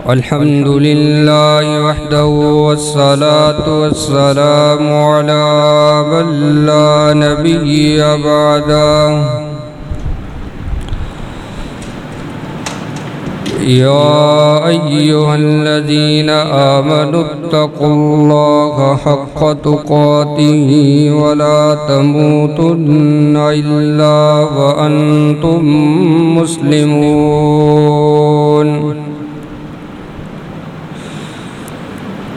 الحمد لله وحده والصلاة والسلام على من لا نبي بعده. يا أيها الذين آمنوا اتقوا الله حق تقاته ولا تموتن إلا وأنتم مسلمون.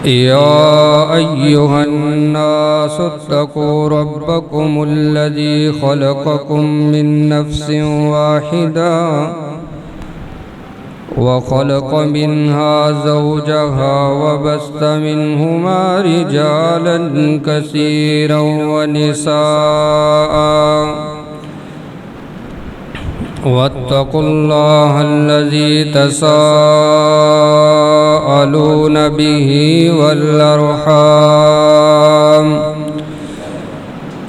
يا أيها الناس اتقوا ربكم الذي خلقكم من نفس واحدة وخلق منها زوجها وبث منهما رجالا كثيرا ونساء واتقوا الله الذي تساءلون به والأرحام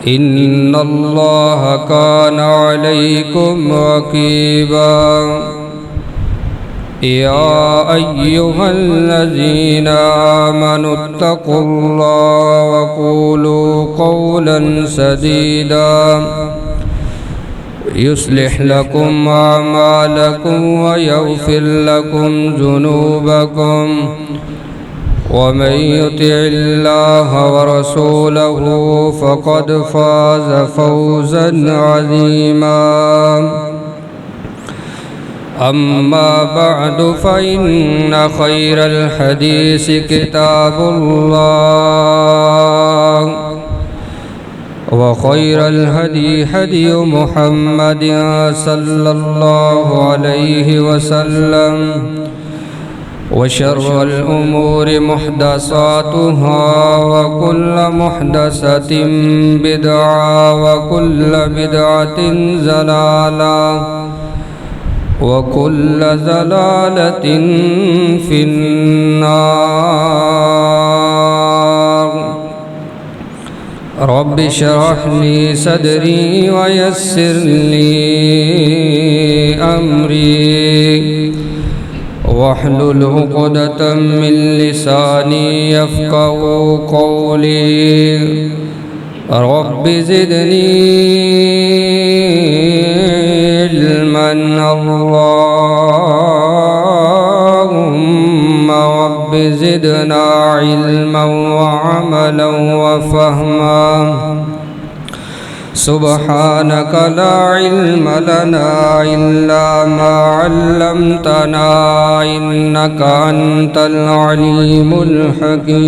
إن الله كان عليكم رقيبا. يا أيها الذين آمنوا اتقوا الله وقولوا قولا سديدا يصلح لكم أعمالكم ويغفر لكم ذنوبكم ومن يطع الله ورسوله فقد فاز فوزا عظيما. أما بعد فإن خير الحديث كتاب الله وخير الهدي هدي محمد صلى الله عليه وسلم وشر الأمور محدثاتها وكل محدثة بدعة وكل بدعة ضلالة وكل ضلالة في النار. رب اشرح لي صدري ويسر لي أمري واحلل عقدة من لساني يفقهوا قولي. رب زدني علما اللهم رب زدنا علما وعملا وفهما. سبحانك لا علم لنا إلا ما علمتنا إنك أنت العليم الحكيم.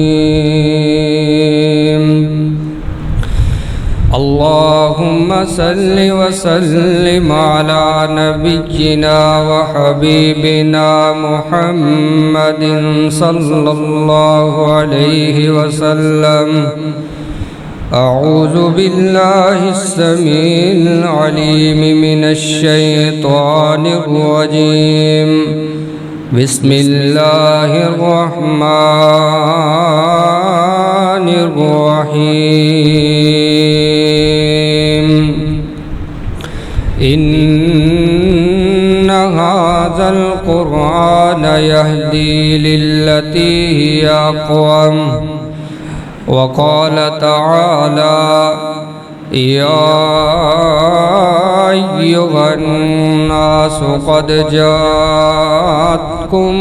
اللهم صل وسلم على نبينا وحبيبنا محمد صلى الله عليه وسلم. أعوذ بالله السميع العليم من الشيطان الرجيم. بسم الله الرحمن الرحيم. إن هذا القرآن يهدي للتي هي أقوم. وقال تعالى يا أيها الناس قد جاءتكم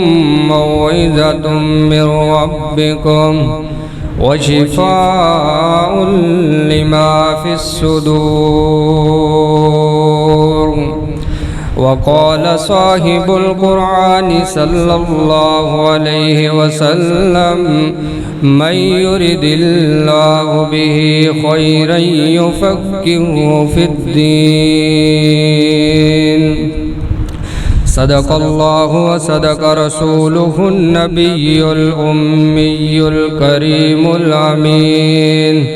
موعظة من ربكم وشفاء لما في الصدور. وقال صاحب القرآن صلى الله عليه وسلم من يرد الله به خيرا يفقهه في الدين. صدق الله وصدق رسوله النبي الأمي الكريم الأمين.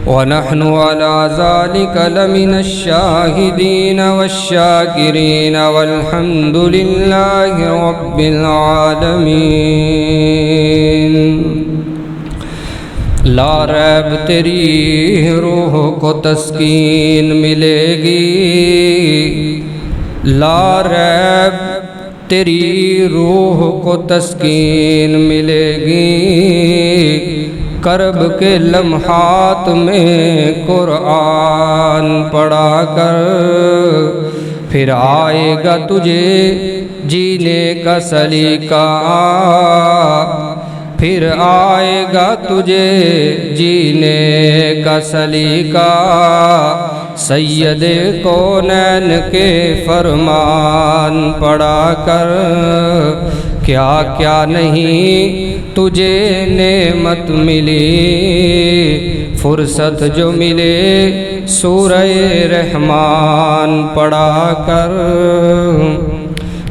ونحن على ذلك لمن الشاهدين والشاكرين والحمد لله رب العالمين. لا ریب تیری روح کو تسکین ملے گی، لا ریب تیری روح کو تسکین ملے گی، کرب کے لمحات میں قرآن پڑھا کر، پھر آئے گا تجھے جینے کا سلیقہ، پھر آئے گا تجھے جینے کا سلیقہ، سید کونین کے فرمان پڑھا کر، کیا کیا نہیں تجھے نعمت ملی، فرصت جو ملے سورہ رحمان پڑھا کر۔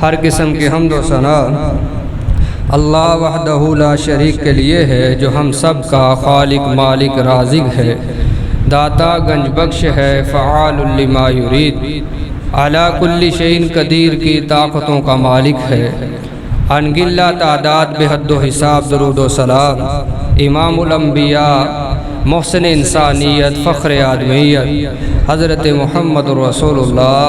ہر قسم کی حمد و ثنا اللہ وحدہ لا شریک کے لیے ہے، جو ہم سب کا خالق مالک رازق ہے، داتا گنج بخش ہے، فعال لما یرید، علی کل شیء قدیر کی طاقتوں کا مالک ہے، انگلا تعداد بے حد و حساب درود و سلام امام الانبیاء محسن انسانیت فخر آدمیت حضرت محمد رسول اللہ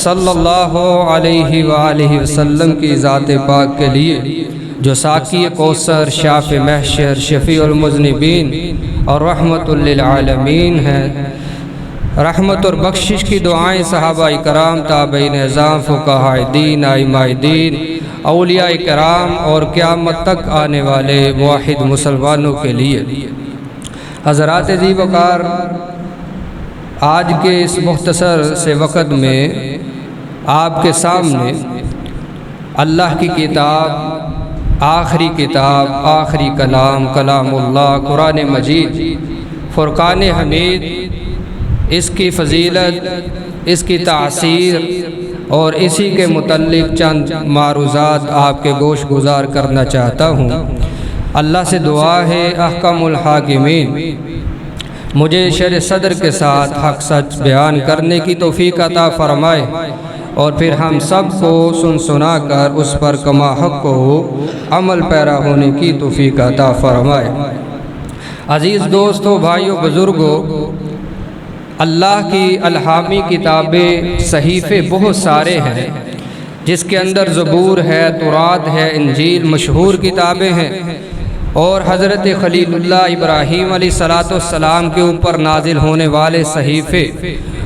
صلی اللہ علیہ وآلہ وسلم کی ذات پاک کے لیے، جو ساقی کوثر، شافع محشر، شفیع المذنبین اور رحمت للعالمین ہیں۔ رحمت اور بخشش کی دعائیں صحابہ کرام، تابعین اعظام، فقہاء دین، ائمہ دین، اولیاء کرام اور قیامت تک آنے والے موحد مسلمانوں کے لیے۔ حضرات عزیز وقار، آج کے اس مختصر سے وقت میں آپ کے سامنے اللہ کی کتاب، آخری کتاب، آخری کلام، کلام اللہ، قرآن مجید، فرقان حمید، اس کی فضیلت، اس کی تاثیر اور اسی کے متعلق چند معروضات آپ کے گوش گزار کرنا چاہتا ہوں۔ اللہ سے دعا ہے احکم الحاکمین مجھے شرح صدر کے ساتھ حق سچ بیان کرنے کی توفیق عطا فرمائے، اور پھر ہم سب کو سن سنا کر اس پر کما حق کو عمل پیرا ہونے کی توفیق عطا فرمائے۔ عزیز دوستو، بھائیو، بزرگو، اللہ کی الہامی کتابیں، صحیفے بہت سارے ہیں، جس کے اندر زبور ہے، تورات ہے، انجیل مشہور کتابیں ہیں، اور حضرت خلیل اللہ ابراہیم علیہ السلام کے اوپر نازل ہونے والے صحیفے،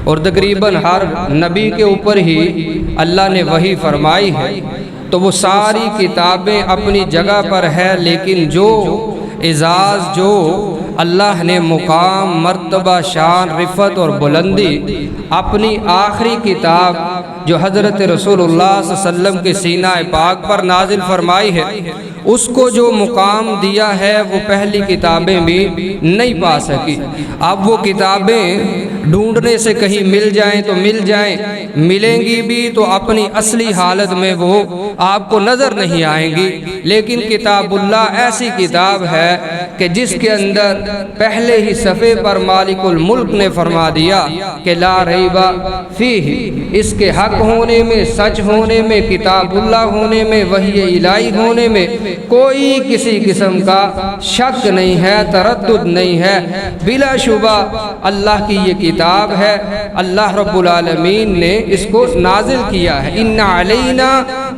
اور تقریباً ہر نبی کے اوپر ہی اللہ نے وحی فرمائی ہے، تو وہ ساری کتابیں اپنی جگہ پر ہے، لیکن جو اعزاز، جو اللہ نے مقام، مرتبہ، شان، رفعت اور بلندی اپنی آخری کتاب جو حضرت رسول اللہ صلی اللہ علیہ وسلم کے سینہ پاک پر نازل فرمائی ہے، اس کو جو مقام دیا ہے وہ پہلی کتابیں بھی نہیں پا سکی۔ اب وہ کتابیں ڈھونڈنے سے کہیں مل جائیں تو مل جائیں، ملیں گی بھی تو اپنی اصلی حالت میں وہ آپ کو نظر نہیں آئیں گی، لیکن کتاب اللہ ایسی کتاب ہے کہ جس کے اندر پہلے ہی صفحے پر مالک الملک نے فرما دیا کہ لا ریب فیہ، اس کے حق ہونے میں، سچ ہونے میں، کتاب اللہ ہونے میں، وحی الہی ہونے میں کوئی کسی قسم کا شک نہیں ہے، تردد نہیں ہے، بلا شبہ اللہ کی یہ کتاب ہے، اللہ رب العالمین نے اس کو نازل کیا ہے۔ ان علینا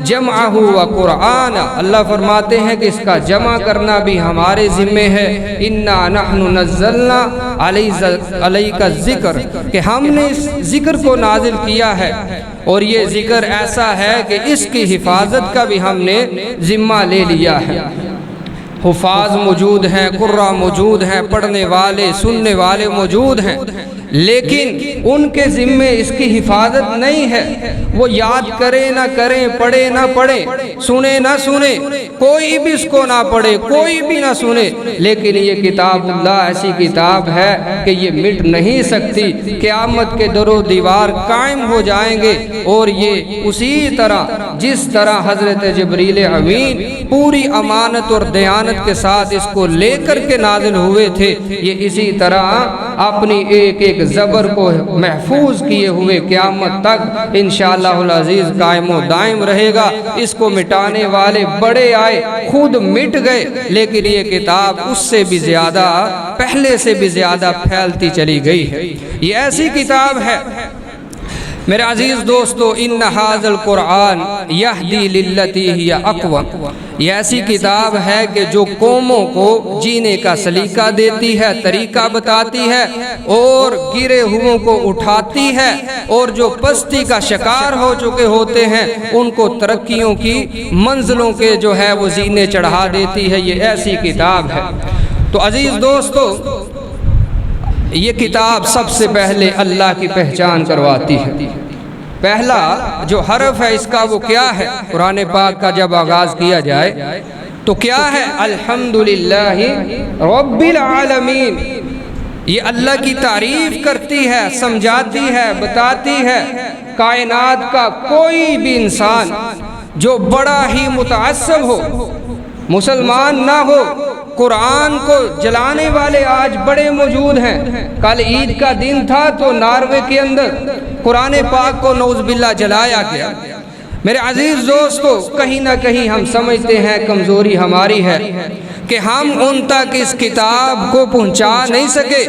جمعہ و قرآن، اللہ فرماتے ہیں کہ اس کا جمع کرنا بھی ہمارے ذمے ہے۔ انا نحن نزلنا علیک الذکر، کہ ہم نے اس ذکر کو نازل کیا ہے، اور یہ ذکر ایسا ہے کہ اس کی حفاظت کا بھی ہم نے ذمہ لے لیا ہے۔ حفاظ موجود ہیں، قراء موجود ہیں، پڑھنے والے، سننے والے موجود ہیں، لیکن ان کے ذمے اس کی حفاظت نہیں ہے۔ وہ یاد کریں نہ کریں، پڑھے نہ پڑھیں، سنے نہ سنے، کوئی بھی اس کو نہ پڑھے، کوئی بھی نہ سنے، لیکن یہ کتاب اللہ ایسی کتاب ہے کہ یہ مٹ نہیں سکتی۔ قیامت کے در و دیوار قائم ہو جائیں گے، اور یہ اسی طرح جس طرح حضرت جبریل امین پوری امانت اور دیانت کے ساتھ اس کو لے کر کے نازل ہوئے تھے، یہ اسی طرح اپنی ایک ایک زبر کو محفوظ کیے ہوئے قیامت تک انشاءاللہ العزیز قائم و دائم رہے گا۔ اس کو مٹانے والے بڑے آئے، خود مٹ گئے، لیکن یہ کتاب اس سے بھی زیادہ، پہلے سے بھی زیادہ پھیلتی چلی گئی ہے۔ یہ ایسی کتاب ہے، میرے عزیز دوستو، ان ھذا القرآن یہدی للتی ہی اقوم، یہ ایسی کتاب ہے کہ جو قوموں کو جینے کا سلیقہ دیتی ہے، طریقہ بتاتی ہے، اور گرے ہوئوں کو اٹھاتی ہے، اور جو پستی کا شکار ہو چکے ہوتے ہیں ان کو ترقیوں کی منزلوں کے جو ہے وہ زینے چڑھا دیتی ہے۔ یہ ایسی کتاب ہے۔ تو عزیز دوستو، یہ کتاب سب سے پہلے اللہ کی پہچان کرواتی ہے۔ پہلا جو حرف ہے اس کا وہ کیا ہے؟ قرآن پاک کا جب آغاز کیا جائے تو کیا ہے؟ الحمدللہ رب العالمین۔ یہ اللہ کی تعریف کرتی ہے، سمجھاتی ہے، بتاتی ہے۔ کائنات کا کوئی بھی انسان جو بڑا ہی متعصب ہو، مسلمان نہ ہو، قرآن کو جلانے والے آج بڑے موجود ہیں۔ کل عید کا دن تھا تو ناروے کے اندر قرآن پاک کو نعوذ باللہ جلایا گیا۔ میرے عزیز دوستو، کہیں نہ کہیں ہم سمجھتے ہیں کمزوری ہماری ہے کہ ہم ان تک اس کتاب کو پہنچا نہیں سکے،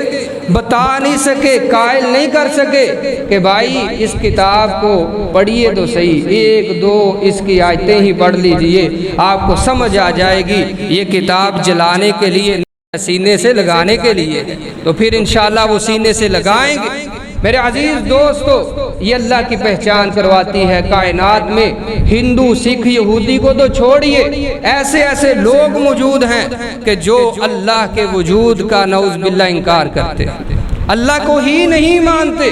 بتا نہیں سکے، قائل نہیں کر سکے کہ بھائی اس کتاب کو پڑھیے تو صحیح، ایک دو اس کی آیتیں ہی پڑھ لیجئے، آپ کو سمجھ آ جائے گی۔ یہ کتاب جلانے کے لیے، سینے سے لگانے کے لیے، تو پھر انشاءاللہ وہ سینے سے لگائیں گے۔ میرے عزیز دوستو، یہ اللہ کی پہچان کرواتی ہے۔ کائنات میں ہندو، سکھ، یہودی کو تو چھوڑیے، ایسے ایسے لوگ موجود ہیں کہ جو اللہ کے وجود کا نعوذ باللہ انکار کرتے ہیں، اللہ کو ہی نہیں مانتے،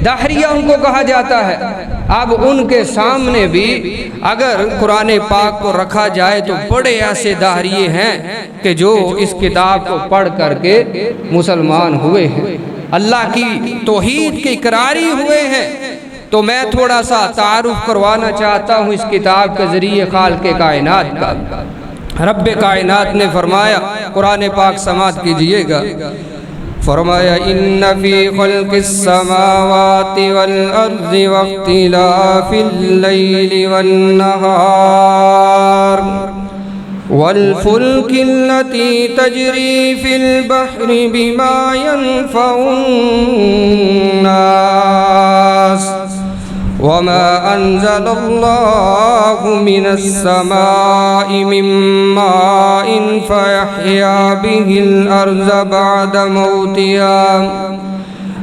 داہریہ ان کو کہا جاتا ہے۔ اب ان کے سامنے بھی اگر قرآن پاک کو رکھا جائے تو بڑے ایسے داہریے ہیں کہ جو اس کتاب کو پڑھ کر کے مسلمان ہوئے ہیں، اللہ کی توحید کے اقراری ہوئے ہیں۔ تو میں تھوڑا سا تعارف کروانا چاہتا ہوں اس کتاب کے ذریعے خالق کائنات کا۔ رب کائنات نے فرمایا، قرآن پاک سماعت کیجئے گا، فرمایا ان فی خلق السماوات والارض واختلاف اللیل والنہار والفلك التي تجري في البحر بما ينفع الناس وما أنزل الله من السماء من ماء فيحيا به الأرض بعد موتها۔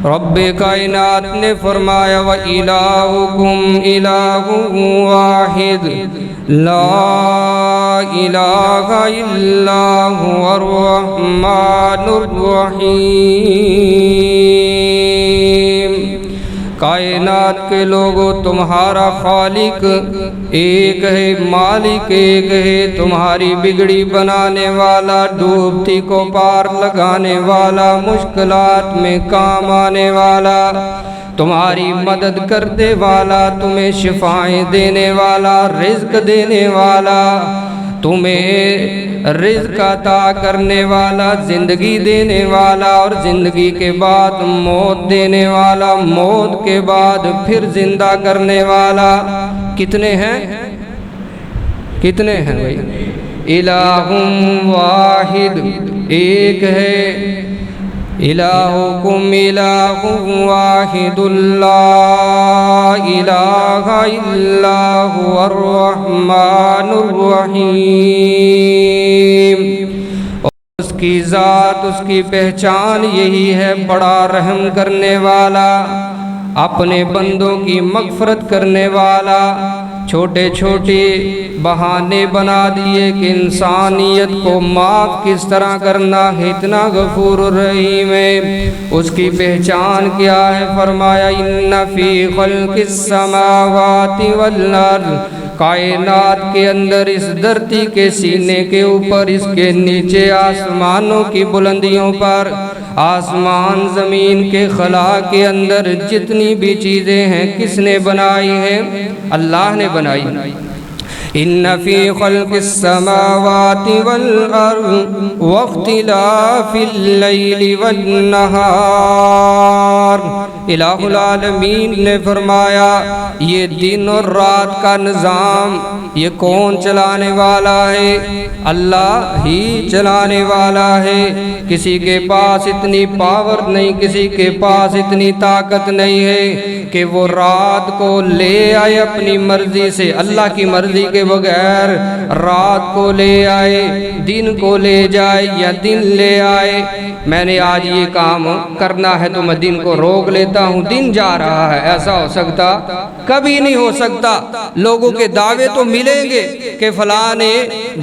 رب کائنات نے فرمایا وَإِلَٰهُكُمْ إِلَٰهٌ وَاحِدٌ لا الہ الا هو الرحمن الرحیم۔ کائنات کے لوگوں، تمہارا خالق ایک ہے، مالک ایک ہے، تمہاری بگڑی بنانے والا، ڈوبتی کو پار لگانے والا، مشکلات میں کام آنے والا، تمہاری مدد کرنے والا، تمہیں شفائیں دینے والا، رزق دینے والا، تمہیں رزق عطا کرنے والا، زندگی دینے والا، اور زندگی کے بعد موت دینے والا، موت کے بعد پھر زندہ کرنے والا۔ کتنے ہیں؟ کتنے ہیں بھائی؟ الہ واحد، ایک ہے۔ الہکم الہ واحد لا الہ الا هو الرحمن الرحیم۔ اس کی ذات، اس کی پہچان یہی ہے، بڑا رحم کرنے والا، اپنے بندوں کی مغفرت کرنے والا۔ چھوٹے چھوٹے بہانے بنا دیے کہ انسانیت کو معاف کس طرح کرنا ہے، اتنا غفور الرحیم ہے۔ اس کی پہچان کیا ہے؟ فرمایا ان فی خلق السماوات والارض، کائنات کے اندر، اس دھرتی کے سینے کے اوپر، اس کے نیچے آسمانوں کی بلندیوں پر، آسمان زمین کے خلا کے اندر جتنی بھی چیزیں ہیں کس نے بنائی ہیں؟ اللہ نے بنائی۔ ان فی خلق السماوات والارض واختلاف اللیل والنہار، الہ العالمین نے فرمایا یہ دن اور رات کا نظام یہ کون چلانے والا ہے؟ اللہ ہی چلانے والا ہے۔ کسی کے پاس اتنی پاور نہیں، کسی کے پاس اتنی طاقت نہیں ہے کہ وہ رات کو لے آئے اپنی مرضی سے، اللہ کی مرضی کے بغیر رات کو لے آئے، دن کو لے جائے یا دن لے آئے۔ میں نے آج یہ کام کرنا ہے تو میں دن کو روک لیتا ہوں، دن جا رہا ہے، ایسا ہو سکتا؟ کبھی نہیں ہو سکتا۔ لوگوں کے دعوے تو ملیں گے کہ فلاں نے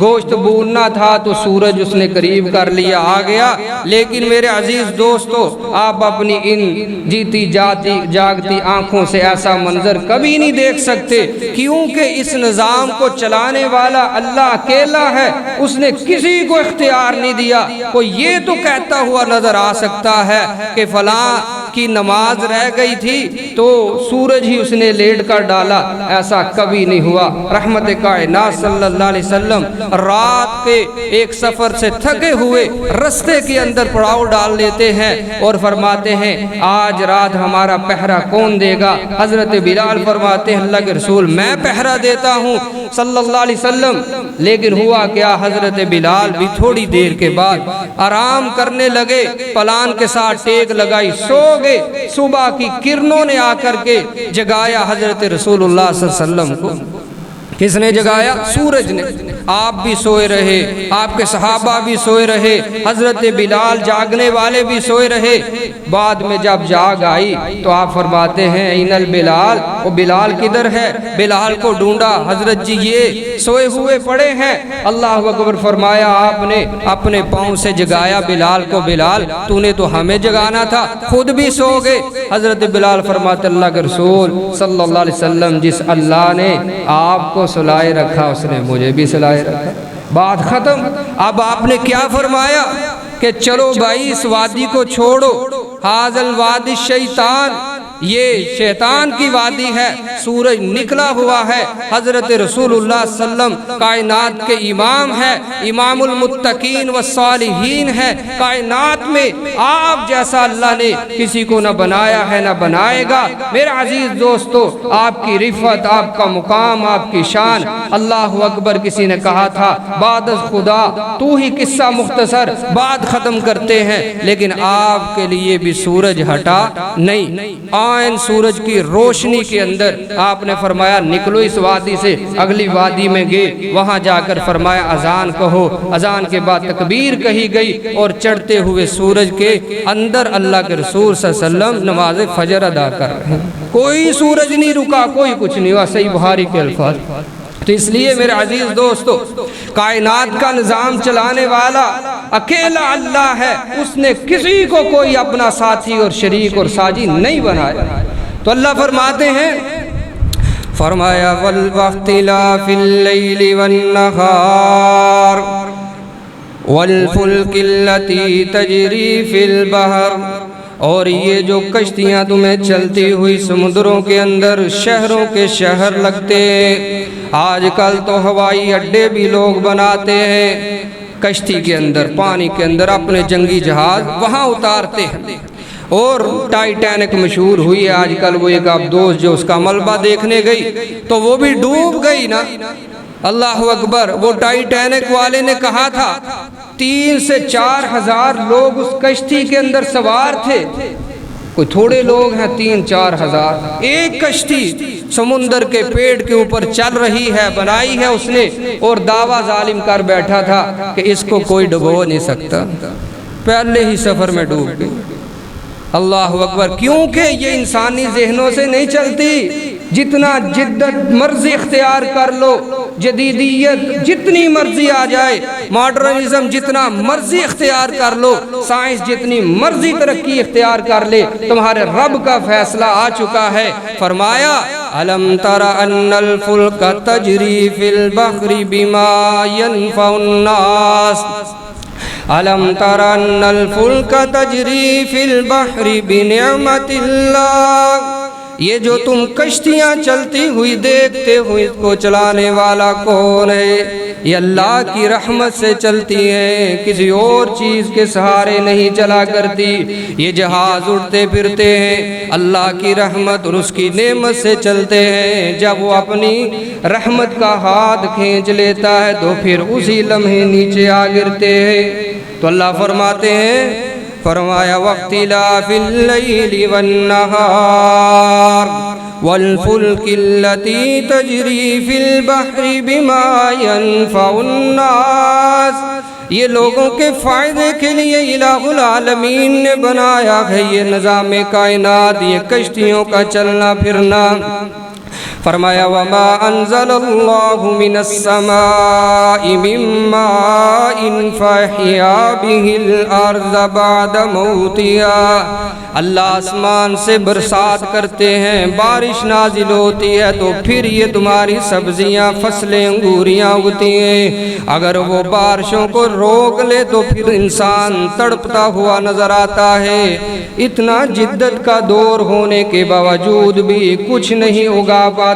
گوشت بھوننا تھا تو سورج اس نے قریب کر لیا، آ گیا، لیکن میرے عزیز دوستو، آپ اپنی ان جیتی جاگتی آنکھوں سے ایسا منظر کبھی نہیں دیکھ سکتے، کیونکہ اس نظام کو چلانے والا اللہ اکیلا ہے، اس نے کسی کو اختیار نہیں دیا۔ کوئی یہ تو کہتا ہوا نظر آ سکتا ہے کہ فلاں کی نماز رہ گئی تھی تو سورج ہی اس نے لیٹ کر ڈالا، ایسا کبھی نہیں ہوا۔ رحمت کائنات صلی اللہ علیہ وسلم رات کے ایک سفر سے تھکے ہوئے رستے کے اندر پڑاؤ ڈال لیتے ہیں اور فرماتے ہیں آج رات ہمارا پہرا کون دے گا؟ حضرت بلال فرماتے ہیں اللہ کے رسول میں پہرا دیتا ہوں صلی اللہ علیہ وسلم۔ لیکن ہوا کیا، حضرت بلال بھی تھوڑی دیر کے بعد آرام کرنے لگے، پلان کے ساتھ ٹیک لگائی، سو گئے۔ صبح کی کرنوں نے آ کر کے جگایا حضرت رسول اللہ صلی اللہ علیہ وسلم کو۔ کس نے جگایا؟ سورج نے۔ آپ بھی سوئے رہے، آپ کے صحابہ بھی سوئے رہے، حضرت بلال جاگنے والے بھی سوئے رہے۔ بعد میں جب جاگ آئی تو آپ فرماتے ہیں این البلال، وہ بلال کدھر ہے؟ بلال کو ڈھونڈا، حضرت جی یہ سوئے ہوئے پڑے ہیں۔ اللہ اکبر فرمایا، آپ نے اپنے پاؤں سے جگایا بلال کو، بلال تو نے تو ہمیں جگانا تھا، خود بھی سو گئے۔ حضرت بلال فرماتے اللہ کے رسول صلی اللہ علیہ وسلم جس اللہ نے آپ کو سلائے رکھا اس نے مجھے بھی سلائے رکھا۔ بات ختم۔ اب آپ نے کیا فرمایا کہ چلو بھائی اس وادی کو چھوڑو، ھذا الوادی الشیطان، یہ شیطان کی وادی ہے، سورج نکلا ہوا ہے۔ حضرت رسول اللہ صلی اللہ علیہ وسلم کائنات کے امام ہے، امام المتقین والصالحین ہے۔ کائنات میں آپ جیسا اللہ نے کسی کو نہ بنایا ہے نہ بنائے گا۔ میرے عزیز دوستو، آپ کی رفعت، آپ کا مقام، آپ کی شان، اللہ اکبر۔ کسی نے کہا تھا بعد از خدا تو ہی قصہ مختصر، بات ختم کرتے ہیں، لیکن آپ کے لیے بھی سورج ہٹا نہیں۔ آئین سورج کی روشنی کے اندر آپ نے فرمایا نکلو اس وادی سے، اگلی وادی میں گئے، وہاں جا کر فرمایا اذان کہو، اذان کے بعد تکبیر کہی گئی، اور چڑھتے ہوئے سورج کے اندر اللہ کے رسول صلی اللہ علیہ وسلم نماز فجر ادا کر رہے ہیں۔ کوئی سورج نہیں رکا، کوئی کچھ نہیں ہوا، صحیح بخاری کے الفاظ۔ تو اس لیے میرے عزیز دوستو، کائنات کا نظام چلانے والا اکیلا اللہ ہے، اس نے کسی کو کوئی اپنا ساتھی اور شریک اور ساجی نہیں بنایا۔ تو اللہ فرماتے ہیں، فرمایا واختلاف اللیل والنہار والفلک التی تجری فی البحر، اور یہ جو کشتیاں تمہیں چلتی ہوئی سمندروں کے اندر شہروں کے شہر لگتے ہیں، آج کل تو ہوائی اڈے بھی لوگ بناتے ہیں، کشتی کے اندر، پانی کے اندر اپنے جنگی جہاز وہاں اتارتے ہیں۔ اور ٹائٹینک مشہور ہوئی ہے آج کل، وہ ایک آپ دوست جو اس کا ملبہ دیکھنے گئی تو وہ بھی ڈوب گئی نا۔ اللہ اکبر۔ وہ ٹائٹینک والے نے کہا تھا 3 سے 4 ہزار لوگ اس کشتی کے اندر سوار تھے، کوئی تھوڑے لوگ ہیں، 3-4 ہزار۔ ایک کشتی سمندر کے پیڑ کے اوپر چل رہی ہے، بنائی ہے اس نے، اور دعویٰ ظالم کر بیٹھا تھا کہ اس کو کوئی ڈبو نہیں سکتا، پہلے ہی سفر میں ڈوب گئی۔ اللہ اکبر۔ کیونکہ یہ انسانی ذہنوں سے نہیں چلتی۔ جتنا جدت مرضی اختیار کر لو، جدیدیت جتنی مرضی آ جائے، ماڈرنزم جتنا مرضی اختیار کر لو، سائنس جتنی مرضی ترقی اختیار کر لے، تمہارے رب کا فیصلہ آ چکا ہے۔ فرمایا الم تر ان الفلک تجری فی البحر بما ينفع الناس، الم تر ان الفلک تجری فی البحر بنعمت اللہ، یہ جو تم کشتیاں چلتی ہوئی دیکھتے ہو، اس کو چلانے والا کون ہے؟ یہ اللہ کی رحمت سے چلتی ہیں، کسی اور چیز کے سہارے نہیں چلا کرتی۔ یہ جہاز اڑتے پھرتے ہیں، اللہ کی رحمت اور اس کی نعمت سے چلتے ہیں۔ جب وہ اپنی رحمت کا ہاتھ کھینچ لیتا ہے تو پھر اسی لمحے نیچے آ گرتے ہیں۔ تو اللہ فرماتے ہیں فرمایا واختلاف اللیل والنہار والفلک التي تجری فی البحر بما ينفع الناس، یہ لوگوں کے فائدے کے لیے الہ العالمین نے بنایا ہے یہ نظام کائنات، یہ کشتیوں کا چلنا پھرنا۔ فرمایا وما انزل اللہ من السماء من ماء فاحیا به الارض بعد موتها، اللہ آسمان سے برسات کرتے ہیں، بارش نازل ہوتی ہے تو پھر یہ تمہاری سبزیاں فصلیں انگوریاں اگتی ہیں، اگر وہ بارشوں کو روک لے تو پھر انسان تڑپتا ہوا نظر آتا ہے، اتنا جدت کا دور ہونے کے باوجود بھی کچھ نہیں اگا پاتا۔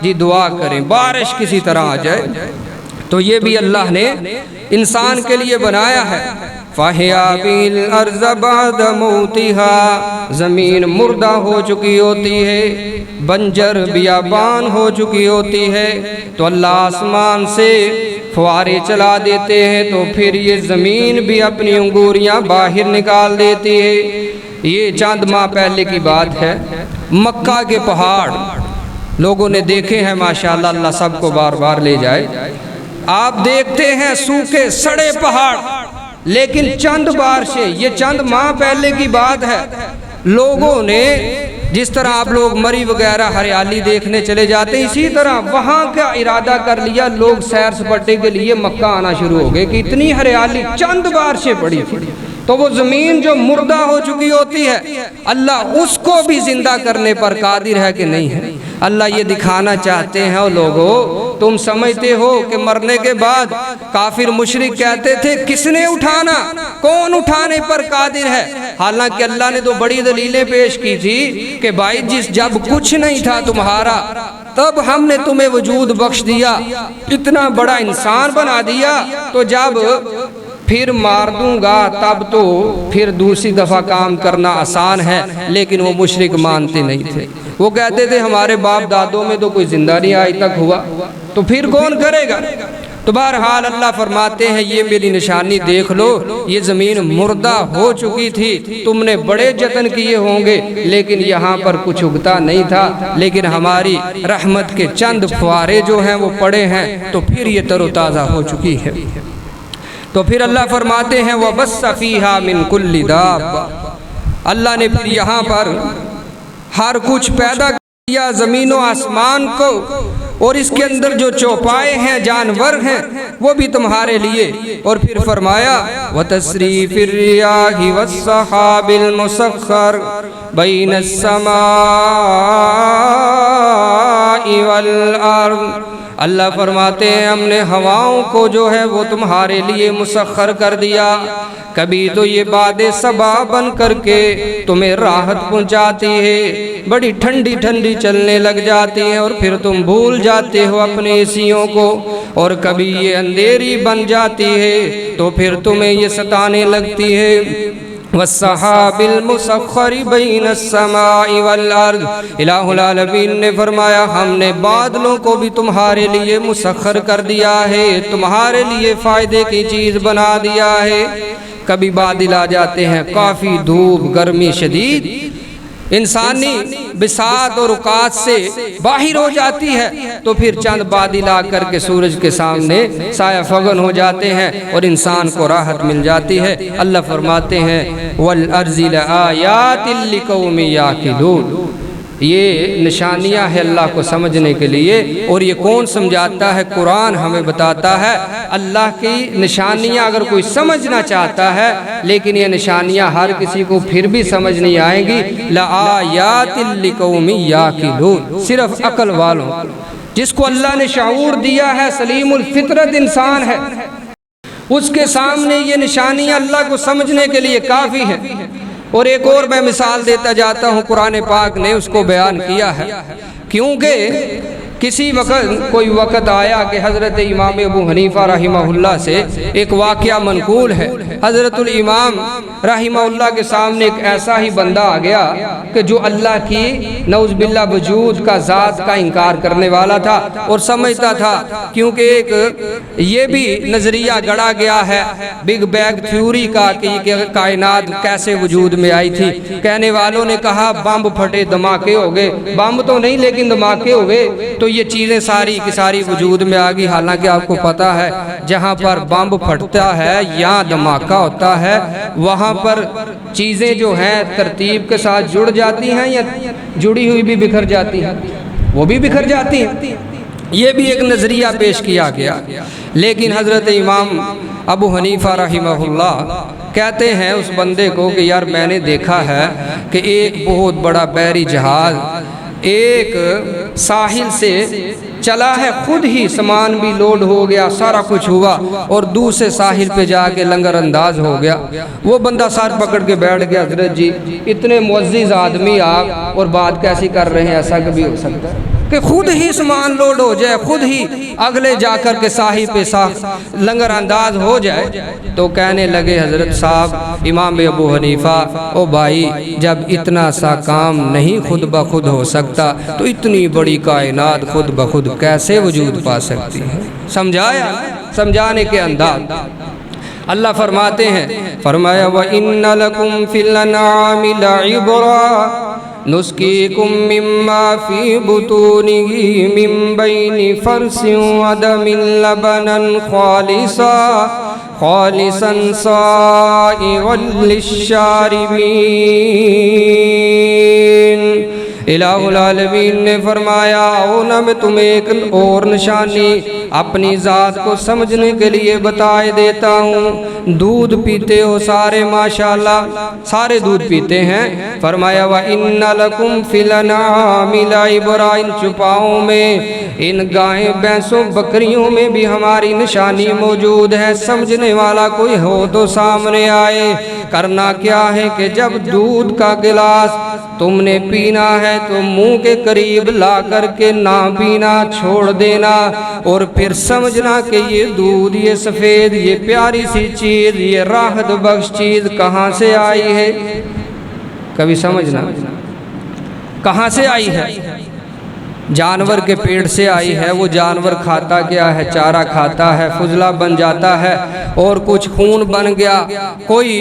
جی دعا کریں بارش کسی طرح آ جائے۔ تو یہ بھی اللہ نے انسان کے لیے بنایا ہے۔ فَأَحْيَا بِهِ الْأَرْضَ بَعْدَ مَوْتِهَا، زمین مردہ ہو چکی ہوتی ہے، بنجر بیابان ہو چکی ہوتی ہے، تو اللہ آسمان سے فوارے چلا دیتے ہیں تو پھر یہ زمین بھی اپنی انگوریاں باہر نکال دیتی ہے۔ یہ چند ماہ پہلے کی بات ہے، مکہ کے پہاڑ لوگوں نے دیکھے ہیں ماشاءاللہ، اللہ سب کو بار بار لے جائے۔ آپ دیکھتے ہیں سوکھے سڑے پہاڑ، لیکن چند بارشیں، یہ چند ماہ پہلے کی بات ہے، لوگوں نے جس طرح آپ لوگ مری وغیرہ ہریالی دیکھنے چلے جاتے ہیں، اسی طرح وہاں کا ارادہ کر لیا، لوگ سیر سپاٹے کے لیے مکہ آنا شروع ہو گئے کہ اتنی ہریالی، چند بارشیں پڑی تھی۔ تو وہ زمین جو مردہ ہو چکی ہوتی ہے، اللہ اس کو بھی زندہ کرنے پر قادر ہے کہ نہیں ہے؟ اللہ یہ دکھانا چاہتے ہیں او لوگو، تم سمجھتے ہو کہ مرنے کے بعد کافر مشرک کہتے تھے کس نے اٹھانا، کون اٹھانے پر قادر ہے؟ حالانکہ اللہ نے تو بڑی دلیلیں پیش کی تھی کہ بھائی جب کچھ نہیں تھا تمہارا، تب ہم نے تمہیں وجود بخش دیا، اتنا بڑا انسان بنا دیا، تو جب پھر مار دوں گا تب تو پھر دوسری دفعہ کام کرنا آسان ہے۔ لیکن وہ مشرک مانتے نہیں تھے، وہ کہتے تھے ہمارے باپ دادوں میں تو کوئی زندہ نہیں آج تک ہوا، تو پھر کون کرے گا؟ تو بہرحال اللہ فرماتے ہیں یہ میری نشانی دیکھ لو، یہ زمین مردہ ہو چکی تھی، تم نے بڑے جتن کیے ہوں گے لیکن یہاں پر کچھ اگتا نہیں تھا، لیکن ہماری رحمت کے چند فوارے جو ہیں وہ پڑے ہیں تو پھر یہ تر و تازہ ہو چکی ہے۔ تو پھر اللہ فرماتے ہیں وَبَثَّ فِيهَا مِن كُلِّ دَابَّةٍ، اللہ نے پھر یہاں پر ہر کچھ پیدا کیا زمین و آسمان کو، اور اس کے اندر جو چوپائے ہیں جانور ہیں وہ بھی تمہارے لیے۔ اور پھر فرمایا وَتَصْرِيفِ الرِّيَاحِ وَالسَّحَابِ الْمُسَخَّرِ بَيْنَ السَّمَاءِ وَالْأَرْضِ، اللہ فرماتے ہیں ہم نے ہواؤں کو جو ہے وہ تمہارے لیے مسخر کر دیا، کبھی تو یہ باد صبا بن کر کے تمہیں راحت پہنچاتی ہے، بڑی ٹھنڈی ٹھنڈی چلنے لگ جاتی ہیں اور پھر تم بھول جاتے ہو اپنے ایسیوں کو، اور کبھی یہ اندھیری بن جاتی ہے تو پھر تمہیں یہ ستانے لگتی ہے۔ والسحاب المسخر بین السماء والارض، الہ العالمین نے فرمایا ہم نے بادلوں کو بھی تمہارے لیے مسخر کر دیا ہے، تمہارے لیے فائدے کی چیز بنا دیا ہے۔ کبھی بادل آ جاتے ہیں، کافی دھوپ گرمی شدید، انسانی بساط اور اوقات سے باہر ہو جاتی ہے، تو پھر چند بادل آ کر کے سورج کے سامنے سایہ فگن ہو جاتے ہیں اور انسان کو راحت مل جاتی ہے۔ اللہ فرماتے ہیں وَالْأَرْضِ لَآيَاتٍ لِقَوْمٍ يَعْقِلُونَ، یہ نشانیاں ہیں اللہ کو سمجھنے کے لیے، اور یہ کون سمجھاتا ہے؟ قرآن ہمیں بتاتا ہے اللہ کی نشانیاں اگر کوئی سمجھنا چاہتا ہے، لیکن یہ نشانیاں ہر کسی کو پھر بھی سمجھ نہیں آئیں گی۔ لَآيَاتٍ لِقَوْمٍ يَعْقِلُونَ، صرف عقل والوں، جس کو اللہ نے شعور دیا ہے، سلیم الفطرت انسان ہے، اس کے سامنے یہ نشانیاں اللہ کو سمجھنے کے لیے کافی ہے۔ اور ایک اور میں مثال دیتا جاتا ہوں، قرآن پاک نے اس کو بیان کیا ہے، کیونکہ کسی وقت کوئی وقت آیا کہ حضرت امام ابو حنیفہ رحمہ اللہ سے ایک واقعہ منقول ہے، حضرت الامام رحمہ اللہ کے سامنے ایک ایسا ہی بندہ آ گیا کہ جو اللہ کی نعوذ باللہ وجود کا، ذات کا انکار کرنے والا تھا، اور سمجھتا تھا کیونکہ ایک یہ بھی نظریہ گڑا گیا ہے بگ بینگ تھیوری کا کہ کائنات کیسے وجود میں آئی تھی۔ کہنے والوں نے کہا بم پھٹے دھماکے ہو گئے، بم تو نہیں لیکن دھماکے ہو گئے تو یہ چیزیں ساری کی ساری وجود میں آ گئی۔ حالانکہ آپ کو پتا ہے جہاں پر بم پھٹتا ہے یا دھماکہ ہوتا ہے وہاں پر چیزیں جو ہیں ترتیب کے ساتھ جڑ جاتی ہیں یا جڑی ہوئی بھی بکھر جاتی ہیں، وہ بھی بکھر جاتی ہیں۔ یہ بھی ایک نظریہ پیش کیا گیا، لیکن حضرت امام ابو حنیفہ رحمہ اللہ کہتے ہیں اس بندے کو کہ یار میں نے دیکھا ہے کہ ایک بہت بڑا بحری جہاز ایک ساحل سے چلا ہے، خود ہی سامان بھی لوڈ ہو گیا، سارا کچھ ہوا، اور دوسرے ساحل پہ جا کے لنگر انداز ہو گیا۔ وہ بندہ سر پکڑ کے بیٹھ گیا، حضرت جی اتنے معزز آدمی آپ اور بات کیسی کر رہے ہیں؟ ایسا کبھی ہو سکتا ہے کہ خود ہی سامان لوڈ ہو جائے، خود ہی اگلے جا کر کے ساحل پہ لنگر انداز ہو جائے؟ تو کہنے لگے حضرت صاحب امام ابو حنیفہ، او بھائی جب اتنا سا کام نہیں خود بخود ہو سکتا تو اتنی بڑی کائنات خود بخود کیسے وجود پا سکتی ہے؟ سمجھایا، سمجھانے کے انداز۔ اللہ فرماتے ہیں، فرمایا وَإِنَّ لَكُمْ فِي الْأَنْعَامِ لَعِبْرَةً نُسْقِيكُم مِّمَّا فِي بُطُونِهِ مِن بَيْنِ فَرْثٍ وَدَمٍ لَبَنًا خَالِصًا سَائِغًا لِلشَّارِبِينَ۔ الہ العالمین نے فرمایا آؤ نا میں تمہیں ایک اور نشانی اپنی ذات کو سمجھنے کے لیے بتائے دیتا ہوں۔ دودھ پیتے ہو سارے، ماشاءاللہ سارے دودھ پیتے ہیں۔ فرمایا وَإِنَّ لَكُمْ فِي الْأَنْعَامِ لَعِبْرَةً، ان چوپاؤں میں، ان گائیں بھینسوں بکریوں میں بھی ہماری نشانی موجود ہے۔ سمجھنے والا کوئی ہو تو سامنے آئے۔ کرنا کیا ہے کہ جب دودھ کا گلاس تم نے پینا ہے تو منہ کے قریب لا کر کے نہ پینا، چھوڑ دینا، اور پھر سمجھنا کہ یہ دودھ، یہ سفید، یہ پیاری سی چیز، یہ راحت بخش چیز کہاں سے آئی ہے؟ کبھی سمجھنا کہاں سے آئی ہے؟ جانور کے پیٹ سے آئی ہے۔ وہ جانور کھاتا کیا ہے؟ چارہ کھاتا ہے، فضلہ بن جاتا ہے، اور کچھ خون بن گیا، کوئی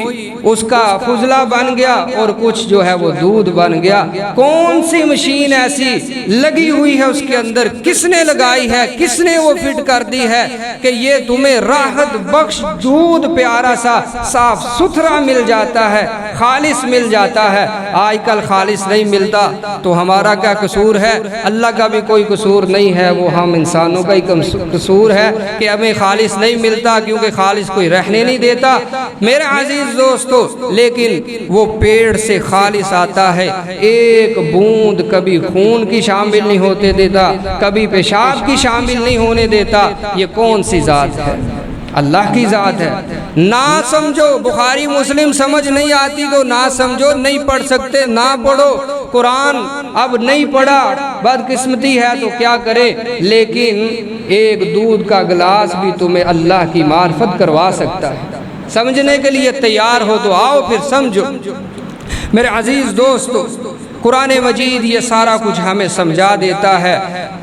اس کا فضلہ بن گیا، اور کچھ جو ہے وہ دودھ بن گیا۔ کون سی مشین ایسی لگی ہوئی ہے اس کے اندر؟ کس نے لگائی ہے؟ کس نے وہ فٹ کر دی ہے کہ یہ تمہیں راحت بخش دودھ پیارا سا صاف ستھرا مل جاتا ہے، خالص مل جاتا ہے؟ آج کل خالص نہیں ملتا تو ہمارا کیا قصور ہے؟ اللہ کا بھی کوئی قصور نہیں ہے، وہ ہم انسانوں کا ہی قصور ہے کہ ہمیں خالص نہیں ملتا، کیونکہ خالص کوئی رہنے نہیں دیتا میرے عزیز دوستو۔ لیکن وہ پیڑ سے خالص آتا ہے، ایک بوند کبھی خون کی شامل نہیں ہوتے دیتا، کبھی پیشاب کی شامل نہیں ہونے دیتا۔ یہ کون سی ذات ہے؟ اللہ کی ذات ہے۔ نہ سمجھو، بخاری مسلم سمجھ نہیں آتی تو نہ سمجھو، نہیں پڑھ سکتے نہ پڑھو، قرآن اب نہیں پڑھا بدقسمتی ہے تو کیا کرے، لیکن ایک دودھ کا گلاس بھی تمہیں اللہ کی معرفت کروا سکتا ہے۔ سمجھنے کے لیے تیار ہو تو آؤ پھر سمجھو۔ میرے عزیز دوستو، قرآن مجید یہ سارا کچھ ہمیں سمجھا دیتا ہے۔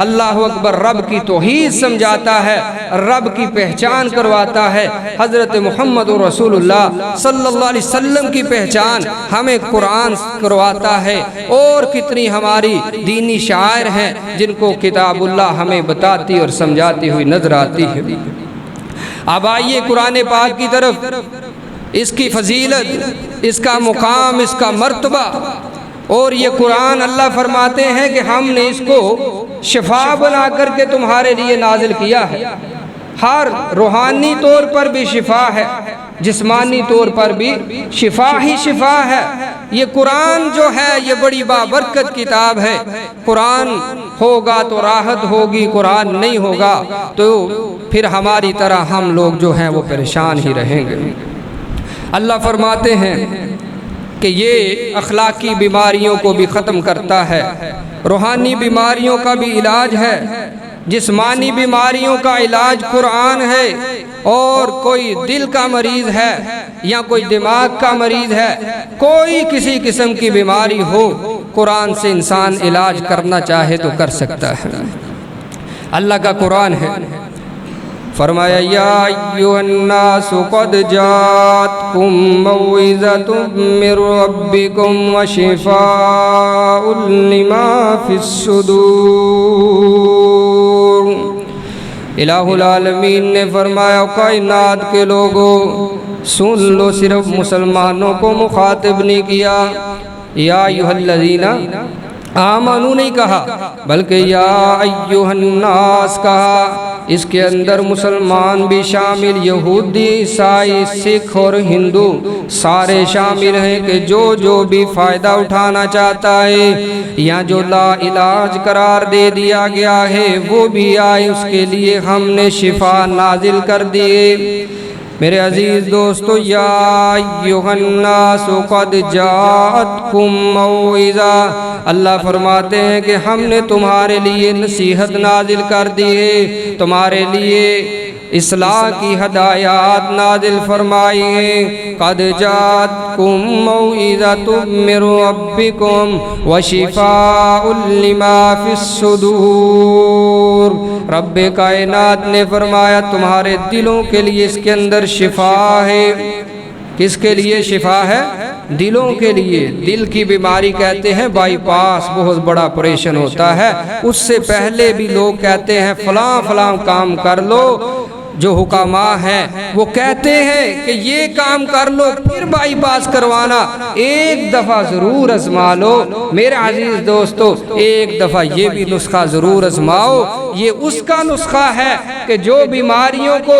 اللہ اکبر، رب کی توحید سمجھاتا ہے، رب کی پہچان کرواتا ہے۔ حضرت محمد رسول اللہ صلی اللہ علیہ وسلم کی پہچان ہمیں قرآن کرواتا ہے، اور کتنی ہماری دینی شاعر ہیں جن کو کتاب اللہ ہمیں بتاتی اور سمجھاتی ہوئی نظر آتی ہے۔ اب آئیے قرآن پاک کی طرف، اس کی فضیلت، اس کا مقام، اس کا مرتبہ۔ اور یہ قرآن اللہ فرماتے ہیں کہ ہم نے اس کو شفا بنا کر کے تمہارے لیے نازل کیا ہے۔ ہر روحانی طور پر بھی شفا ہے، جسمانی طور پر بھی شفا ہی شفا ہے۔ یہ قرآن جو ہے یہ بڑی بابرکت کتاب ہے۔ قرآن ہوگا تو راحت ہوگی، قرآن نہیں ہوگا تو پھر ہماری طرح ہم لوگ جو ہیں وہ پریشان ہی رہیں گے۔ اللہ فرماتے ہیں کہ یہ اخلاقی بیماریوں کو بھی ختم کرتا ہے، روحانی بیماریوں کا بھی علاج ہے، جسمانی بیماریوں کا علاج قرآن ہے، اور کوئی دل کا مریض ہے یا کوئی دماغ کا مریض ہے، کوئی کسی قسم کی بیماری ہو، قرآن سے انسان علاج کرنا چاہے تو کر سکتا ہے۔ اللہ کا قرآن ہے، فرمایا یا ایھا الناس قد جاءتکم موعظۃ من ربکم وشفاء لما فی الصدور۔ الہ العالمین نے فرمایا کائنات کے لوگوں سن لو، صرف مسلمانوں کو مخاطب نہیں کیا، یا ایھا الذین آمنو نہیں کہا بلکہ یا ایھا الناس کہا۔ اس کے اندر مسلمان بھی شامل، یہودی، عیسائی، سکھ اور ہندو سارے شامل ہیں کہ جو بھی فائدہ اٹھانا چاہتا ہے یا جو لا علاج قرار دے دیا گیا ہے وہ بھی آئے، اس کے لیے ہم نے شفا نازل کر دیے۔ میرے عزیز دوستو، یا ایھا الناس قد جاءتکم موعظہ، اللہ فرماتے ہیں کہ ہم نے تمہارے لیے نصیحت نازل کر دی ہے، تمہارے لیے اصلاح کی ہدایات نازل فرمائی ہیں۔ قد جاءتکم موعظۃ من ربکم وشفاء لما فی الصدور۔ رب کائنات نے فرمایا تمہارے دلوں کے لیے اس کے اندر شفا ہے۔ کس کے لیے شفا ہے؟ دلوں کے لیے۔ دل کی بیماری کہتے ہیں بائی پاس، بہت بڑا آپریشن ہوتا ہے، اس سے پہلے بھی لوگ کہتے ہیں فلاں فلاں کام کر لو، جو حکماء ہیں وہ کہتے ہیں کہ یہ کام کر لو پھر بائی پاس کروانا، ایک دفعہ ضرور آزما لو۔ میرے عزیز دوستو، ایک دفعہ یہ بھی نسخہ ضرور آزماؤ، یہ اس کا نسخہ ہے کہ جو بیماریوں کو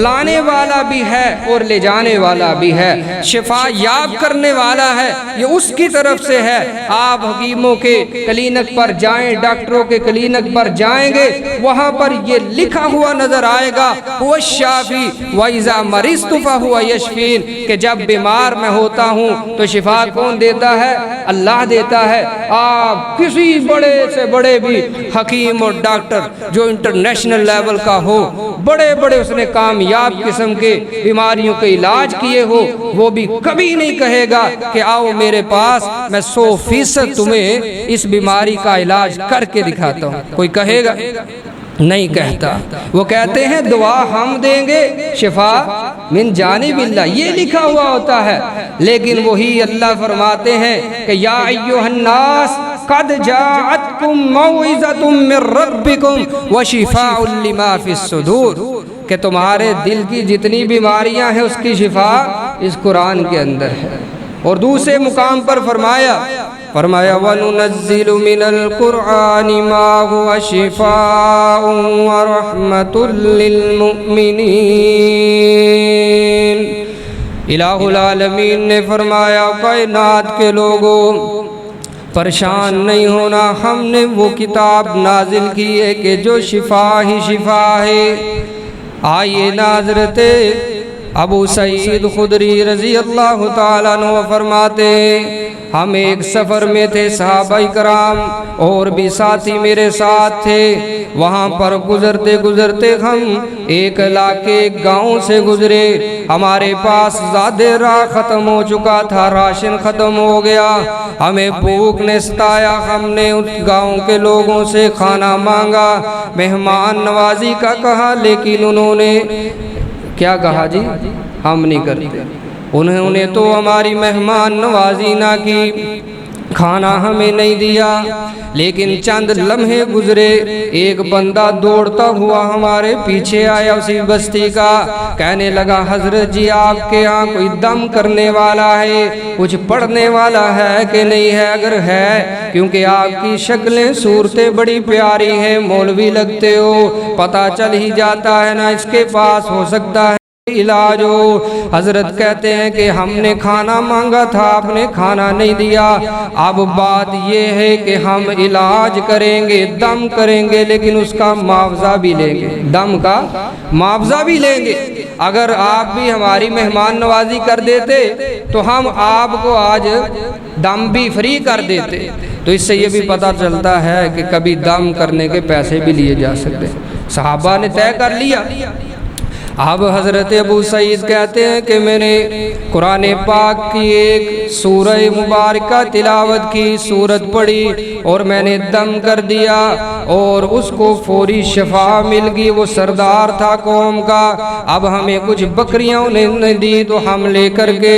لانے والا بھی ہے اور لے جانے والا بھی ہے، شفا یاب کرنے والا ہے، یہ اس کی طرف سے ہے۔ آپ حکیموں کے کلینک پر جائیں، ڈاکٹروں کے کلینک پر جائیں گے، وہاں پر یہ لکھا ہوا نظر آئے گا هو الشافی وَإِذَا مَرِضْتُ فَهُوَ يَشْفِينِ، کہ جب بیمار میں ہوتا ہوں تو شفا کون دیتا ہے؟ اللہ دیتا ہے۔ آپ کسی بڑے سے بڑے بھی حکیم اور ڈاکٹر جو انٹرنیشنل لیول کا ہو، بڑے بڑے اس نے کامیاب قسم کے بیماریوں کے علاج کیے ہو، وہ بھی کبھی نہیں کہے گا کہ آؤ میرے پاس، میں 100% تمہیں اس بیماری کا علاج کر کے دکھاتا ہوں۔ کوئی کہے گا؟ نہیں کہتا۔ وہ کہتے ہیں دعا ہم دیں گے، شفا من جانب اللہ، یہ لکھا ہوا ہوتا ہے، لیکن وہی اللہ فرماتے ہیں کہ یا ایھا الناس قد جاءتکم موعظۃ من ربکم وشفاء لما فی الصدور، کہ تمہارے دل کی جتنی بیماریاں ہیں اس کی شفا اس قرآن کے اندر ہے۔ اور دوسرے مقام پر فرمایا وَنُنَزِّلُ مِنَ الْقُرْآنِ مَا هُوَ شِفَاءٌ وَرَحْمَةٌ لِّلْمُؤْمِنِينَ۔ الہ العالمین نے فرمایا کائنات کے لوگوں پریشان نہیں ہونا، ہم نے وہ کتاب نازل کی ہے کہ جو شفا ہی شفا ہے۔ آئیے حضرت ابو سعید خدری رضی اللہ تعالیٰ عنہ فرماتے ہیں ہم ایک سفر میں تھے، صحابہ کرام اور بھی ساتھی میرے ساتھ تھے، وہاں پر گزرتے گزرتے ہم ایک علاقے گاؤں سے گزرے، ہمارے پاس زیادہ راہ ختم ہو چکا تھا، راشن ختم ہو گیا، ہمیں بھوک نے ستایا، ہم نے اس گاؤں کے لوگوں سے کھانا مانگا، مہمان نوازی کا کہا، لیکن انہوں نے کیا کہا جی؟ ہم نہیں کرتے۔ انہوں نے تو ہماری مہمان نوازی نہ کی، کھانا ہمیں نہیں دیا، لیکن چند لمحے گزرے، ایک بندہ دوڑتا ہوا ہمارے پیچھے آیا اسی بستی کا، کہنے لگا حضرت جی آپ کے ہاں کوئی دم کرنے والا ہے، کچھ پڑھنے والا ہے کہ نہیں ہے؟ اگر ہے، کیونکہ آپ کی شکلیں صورتیں بڑی پیاری ہیں، مولوی لگتے ہو، پتہ چل ہی جاتا ہے نا اس کے پاس ہو سکتا ہے علاج ہو۔ حضرت کہتے ہیں کہ ہم نے کھانا مانگا تھا، آپ نے کھانا نہیں دیا، اب بات یہ ہے کہ ہم علاج کریں گے، دم کریں گے، لیکن اس کا معاوضہ بھی لیں گے، دم کا معاوضہ بھی لیں گے۔ اگر آپ بھی ہماری مہمان نوازی کر دیتے تو ہم آپ کو آج دم بھی فری کر دیتے۔ تو اس سے یہ بھی پتہ چلتا ہے کہ کبھی دم کرنے کے پیسے بھی لیے جا سکتے۔ صحابہ نے طے کر لیا۔ اب حضرت ابو سعید کہتے ہیں کہ میں نے قرآن پاک کی ایک سورہ مبارکہ تلاوت کی، سورت پڑھی اور میں نے دم کر دیا اور اس کو فوری شفا مل گئی۔ وہ سردار تھا قوم کا۔ اب ہمیں کچھ بکریاں انہیں دی تو ہم لے کر کے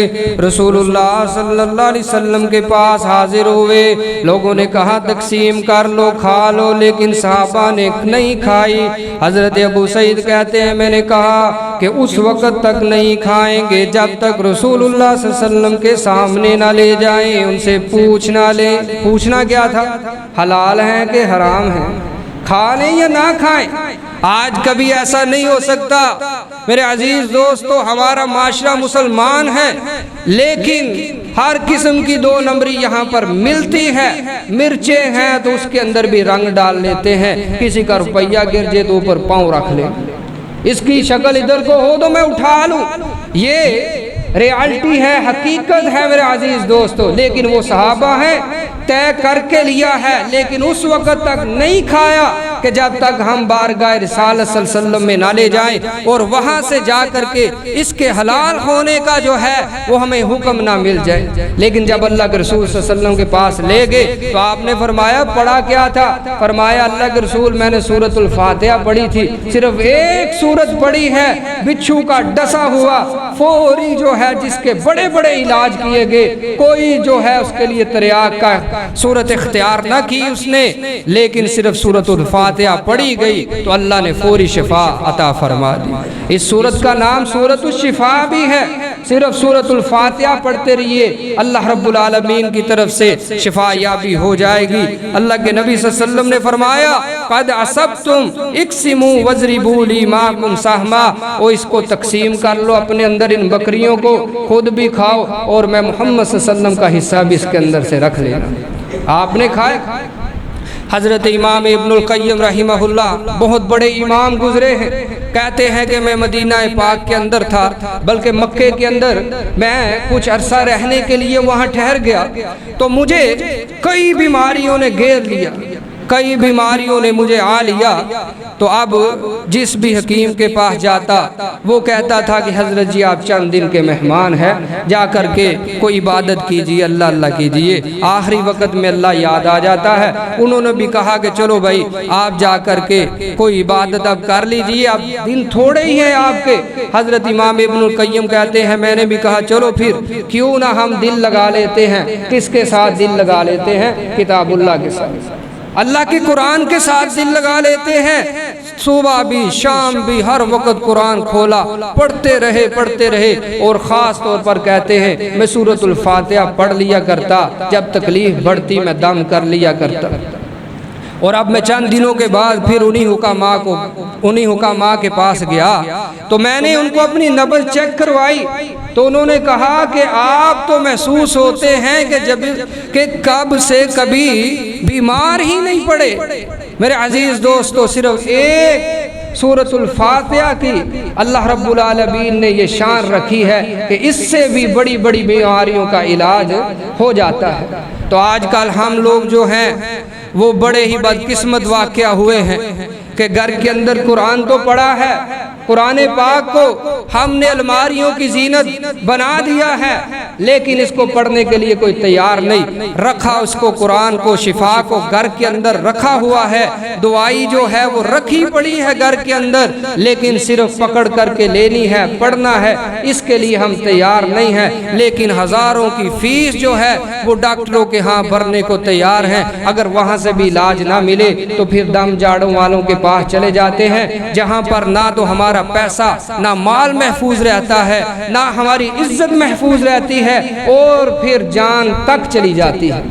رسول اللہ صلی اللہ علیہ وسلم کے پاس حاضر ہوئے۔ لوگوں نے کہا تقسیم کر لو، کھا لو، لیکن صحابہ نے نہیں کھائی۔ حضرت ابو سعید کہتے ہیں میں نے کہا کہ اس وقت تک نہیں کھائیں گے جب تک رسول اللہ صلی اللہ علیہ وسلم کے سامنے نہ لے جائیں، ان سے پوچھ نہ لیں۔ پوچھنا کیا تھا؟ حلال ہیں کہ حرام ہیں، کھا لیں یا نہ کھائیں۔ آج کبھی ایسا نہیں ہو سکتا میرے عزیز دوستو، ہمارا معاشرہ مسلمان ہے لیکن ہر قسم کی دو نمبری یہاں پر ملتی ہے۔ مرچیں ہیں تو اس کے اندر بھی رنگ ڈال لیتے ہیں، کسی کا روپیہ گر جائے تو اوپر پاؤں رکھ لیں، اس کی شکل ادھر کو ہو تو میں اٹھا لوں۔ یہ ریالٹی ہے، حقیقت ہے میرے عزیز دوستو۔ لیکن وہ صحابہ ہیں، طے کر کے لیا ہے، لیکن اس وقت تک نہیں کھایا کہ جب تک ہم بارگاہ رسالت صلی اللہ علیہ وسلم میں نہ لے جائیں اور وہاں سے جا کر کے اس کے حلال ہونے کا جو ہے وہ ہمیں حکم نہ مل جائے۔ لیکن جب اللہ کے رسول صلی اللہ علیہ وسلم کے پاس لے گئے تو آپ نے فرمایا پڑھا کیا تھا؟ فرمایا اللہ کے رسول میں نے سورۃ الفاتحہ پڑھی تھی، صرف ایک سورت پڑھی ہے، بچھو کا ڈسا ہوا، فوری جو ہے جس کے بڑے بڑے علاج کیے گئے، کوئی جو ہے اس کے لیے تریاق کا سورت اختیار نہ کی اس نے، لیکن صرف سورۃ الفاتحہ پڑھی گئی تو اللہ نے فوری شفا عطا فرما دی۔ اس سورت کا نام سورۃ الشفا بھی ہے۔ صرف سورۃ الفاتحہ پڑھتے رہیے، اللہ رب العالمین کی طرف سے شفا یابی ہو جائے گی۔ اللہ کے نبی صلی اللہ علیہ وسلم نے فرمایا قد عصبتم اقسموا واضربوا لی معکم سہما، اور اس کو تقسیم کر لو اپنے اندر، ان بکریوں کو خود بھی کھاؤ اور میں محمد صلی اللہ علیہ وسلم کا حصہ بھی اس کے اندر سے رکھ لینا۔ آپ نے کھائے۔ حضرت امام ابن القیم رحمہ اللہ بہت بڑے امام گزرے ہیں، کہتے ہیں کہ میں مدینہ پاک کے اندر تھا، بلکہ مکے کے اندر میں کچھ عرصہ رہنے کے لیے وہاں ٹھہر گیا تو مجھے کئی بیماریوں نے گھیر لیا، کئی بیماریوں نے مجھے آ لیا۔ تو اب جس بھی حکیم کے پاس جاتا وہ کہتا تھا کہ حضرت جی آپ چند دن کے مہمان ہیں، جا کر کے کوئی عبادت کیجیے، اللہ اللہ کیجیے، آخری وقت میں اللہ یاد آ جاتا ہے۔ انہوں نے بھی کہا کہ چلو بھائی آپ جا کر کے کوئی عبادت اب کر لیجیے، اب دن تھوڑے ہی ہیں آپ کے۔ حضرت امام ابن القیم کہتے ہیں میں نے بھی کہا چلو پھر کیوں نہ ہم دل لگا لیتے ہیں۔ کس کے ساتھ دل لگا لیتے ہیں؟ کتاب اللہ کے ساتھ، اللہ کے قرآن کے ساتھ دل لگا لیتے ہیں۔ صبح بھی شام بھی ہر وقت قرآن کھولا، پڑھتے رہے اور خاص طور پر کہتے ہیں میں سورۃ الفاتحہ پڑھ لیا کرتا، جب تکلیف بڑھتی میں دم کر لیا کرتا۔ اور اب میں چند دنوں کے بعد پھر انہی حکماء کے پاس گیا تو میں نے ان کو اپنی نبض چیک کروائی تو انہوں نے کہا کہ آپ تو محسوس ہوتے ہیں کہ کب سے کبھی بیمار ہی نہیں پڑے۔ میرے عزیز دوستو صرف ایک سورۃ الفاتحہ کی اللہ رب العالمین نے یہ شان رکھی ہے کہ اس سے بھی بڑی بڑی بیماریوں کا علاج ہو جاتا ہے۔ تو آج کل ہم لوگ جو ہیں وہ بڑے ہی بدقسمت واقعہ ہوئے ہیں کہ گھر کے اندر قرآن تو پڑھا ہے، قرآن پاک کو ہم نے الماریوں کی زینت بنا دیا ہے، لیکن اس کو پڑھنے کے لیے کوئی تیار نہیں رکھا، اس کو قرآن کو شفا کو گھر کے اندر رکھا ہوا ہے، دعائی جو ہے وہ رکھی پڑی ہے گھر کے اندر، لیکن صرف پکڑ کر کے لینی ہے، پڑھنا ہے، اس کے لیے ہم تیار نہیں ہیں۔ لیکن ہزاروں کی فیس جو ہے وہ ڈاکٹروں کے ہاں بھرنے کو تیار ہیں، اگر وہاں سے بھی علاج نہ ملے تو پھر دم جاڑوں والوں کے پاس چلے جاتے ہیں، جہاں پر نہ تو ہمارا پیسہ نہ مال محفوظ رہتا ہے، نہ ہماری عزت محفوظ رہتی ہے، اور پھر جان تک چلی جاتی ہے۔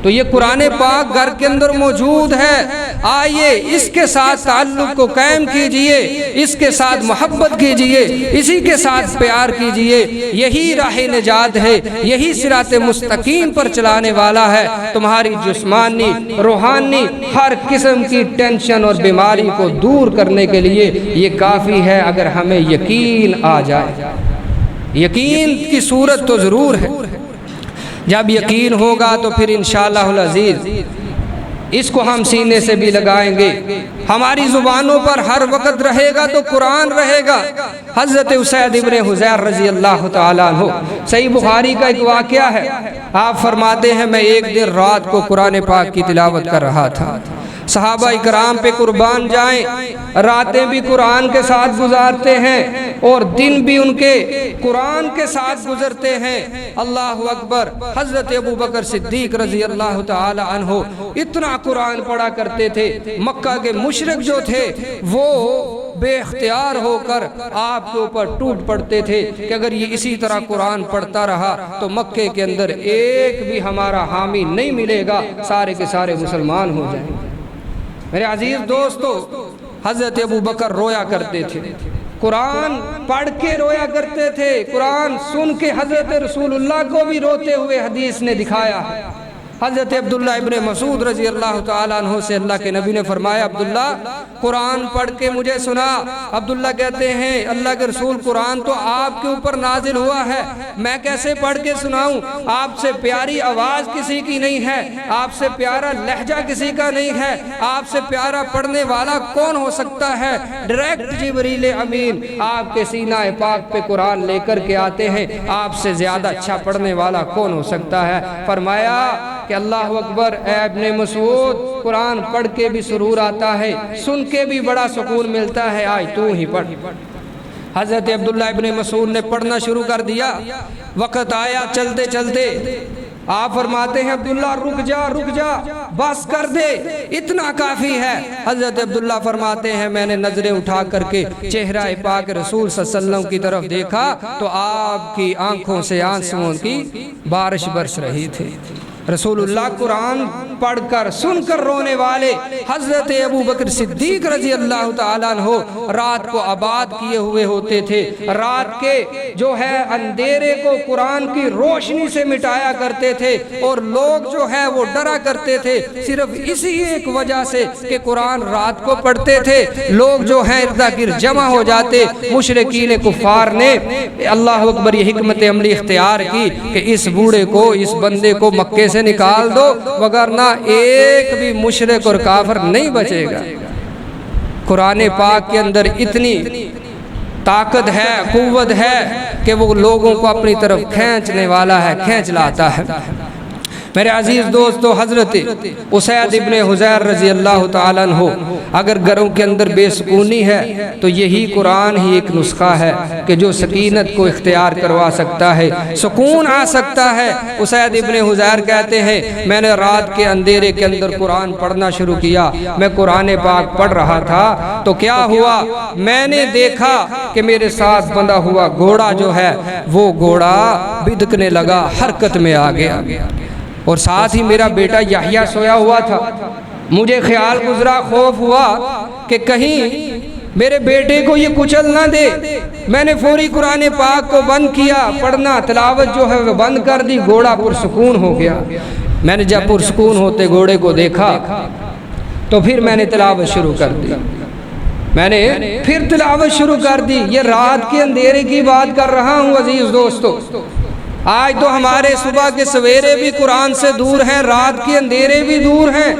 تو یہ قرآن پاک گھر کے اندر موجود ہے، آئیے اس کے ساتھ تعلق کو قائم کیجئے، اس کے ساتھ محبت کیجئے، اسی کے ساتھ پیار کیجئے۔ یہی راہ نجات ہے، یہی صراط مستقیم پر چلانے والا ہے۔ تمہاری جسمانی، روحانی ہر قسم کی ٹینشن اور بیماری کو دور کرنے کے لیے یہ کافی ہے اگر ہمیں یقین آ جائے۔ یقین کی صورت تو ضرور ہے، جب یقین ہوگا تو پھر انشاءاللہ العزیز اس کو ہم سینے سے بھی لگائیں گے۔ ہماری زبانوں پر ہر وقت رہے گا تو قرآن رہے گا۔ حضرت اسید ابن حضیر رضی اللہ تعالیٰ عنہ، صحیح بخاری کا ایک واقعہ ہے، آپ فرماتے ہیں میں ایک دن رات کو قرآن پاک کی تلاوت کر رہا تھا۔ صحابہ اکرام پہ قربان جائیں، راتیں بھی قرآن کے ساتھ گزارتے ہیں اور دن بھی ان کے قرآن کے ساتھ گزرتے ہیں۔ اللہ اکبر، حضرت ابوبکر صدیق رضی اللہ تعالی عنہ اتنا قرآن پڑھا کرتے تھے، مکہ کے مشرک جو تھے وہ بے اختیار ہو کر آپ کے اوپر ٹوٹ پڑتے تھے کہ اگر یہ اسی طرح قرآن پڑھتا رہا تو مکے کے اندر ایک بھی ہمارا حامی نہیں ملے گا، سارے کے سارے مسلمان ہو جائیں گے۔ میرے عزیز دوستو، حضرت ابوبکر رویا کرتے تھے، قرآن پڑھ کے رویا کرتے تھے، قرآن سن کے حضرت رسول اللہ کو بھی روتے ہوئے حدیث نے دکھایا ہے۔ حضرت عبداللہ ابن مسعود رضی اللہ تعالیٰ عنہ سے اللہ کے نبی نے فرمایا عبداللہ قرآن پڑھ کے مجھے سنا۔ عبداللہ کہتے ہیں اللہ کے رسول قرآن تو آپ کے اوپر نازل ہوا ہے، میں کیسے پڑھ کے سناؤں؟ آپ سے پیاری آواز کسی کی نہیں ہے، آپ سے پیارا لہجہ کسی کا نہیں ہے، آپ سے پیارا پڑھنے والا کون ہو سکتا ہے؟ ڈائریکٹ جبریل امین آپ کے سینہ پاک پہ قرآن لے کر کے آتے ہیں، آپ سے زیادہ اچھا پڑھنے والا کون ہو سکتا ہے؟ فرمایا کہ اللہ اکبر، اے ابن مسعود قرآن پڑھ کے بھی سرور آتا ہے، سن کے بھی بڑا سکون ملتا ہے، آج تو ہی پڑھ۔ حضرت عبداللہ ابن مسعود نے پڑھنا شروع کر دیا۔ وقت آیا چلتے چلتے، آپ فرماتے ہیں عبداللہ رک جا بس کر دے، اتنا کافی ہے۔ حضرت عبداللہ فرماتے ہیں میں نے نظریں اٹھا کر کے چہرہ پاک رسول صلی اللہ علیہ وسلم کی طرف دیکھا تو آپ کی آنکھوں سے آنسوؤں کی بارش برس رہی تھی۔ رسول اللہ قرآن پڑھ کر سن کر رونے والے حضرت ابوبکر صدیق رضی اللہ تعالیٰ عنہ رات کو آباد کیے ہوئے ہوتے تھے، رات کے جو ہے اندھیرے کو قرآن کی روشنی سے مٹایا کرتے تھے، اور لوگ جو ہے وہ ڈرا کرتے تھے صرف اسی ایک وجہ سے کہ قرآن رات کو پڑھتے تھے۔ لوگ جو ہیں ارد گرد جمع ہو جاتے، مشرکین کفار نے اللہ اکبر یہ حکمت عملی اختیار کی کہ اس بوڑھے کو، اس بندے کو مکے سے نکال دو وگرنہ ایک بھی مشرک اور کافر نہیں بچے گا۔ قرآن پاک کے اندر اتنی طاقت ہے، قوت ہے کہ وہ لوگوں کو اپنی طرف کھینچنے والا ہے، کھینچ لاتا ہے۔ میرے عزیز دوستو، حضرت اسید ابن حضیر رضی اللہ تعالیٰ عنہ اگر گھروں کے اندر بے سکونی ہے تو یہی قرآن ہی ایک نسخہ ہے کہ جو سکینت کو اختیار کروا سکتا ہے، سکون آ سکتا ہے۔ اسید ابن حضیر کہتے ہیں میں نے رات کے اندھیرے کے اندر قرآن پڑھنا شروع کیا، میں قرآن پاک پڑھ رہا تھا تو کیا ہوا، میں نے دیکھا کہ میرے ساتھ بندھا ہوا گھوڑا جو ہے وہ گھوڑا بدکنے لگا، حرکت میں آ گیا، اور ساتھ ہی میرا بیٹا یحییٰ سویا ہوا تھا۔ مجھے خیال گزرا، خوف ہوا کہ کہیں میرے بیٹے کو یہ کچل نہ دے۔ میں نے فوری قرآن پاک کو بند کیا، پڑھنا تلاوت جو ہے وہ بند کر دی، گھوڑا پرسکون ہو گیا۔ میں نے جب پرسکون ہوتے گھوڑے کو دیکھا تو پھر میں نے تلاوت شروع کر دی، میں نے پھر تلاوت شروع کر دی۔ یہ رات کے اندھیرے کی بات کر رہا ہوں عزیز دوستو۔ آج تو ہمارے صبح کے سویرے بھی قرآن سے دور ہیں، رات کے اندھیرے بھی دور ہیں،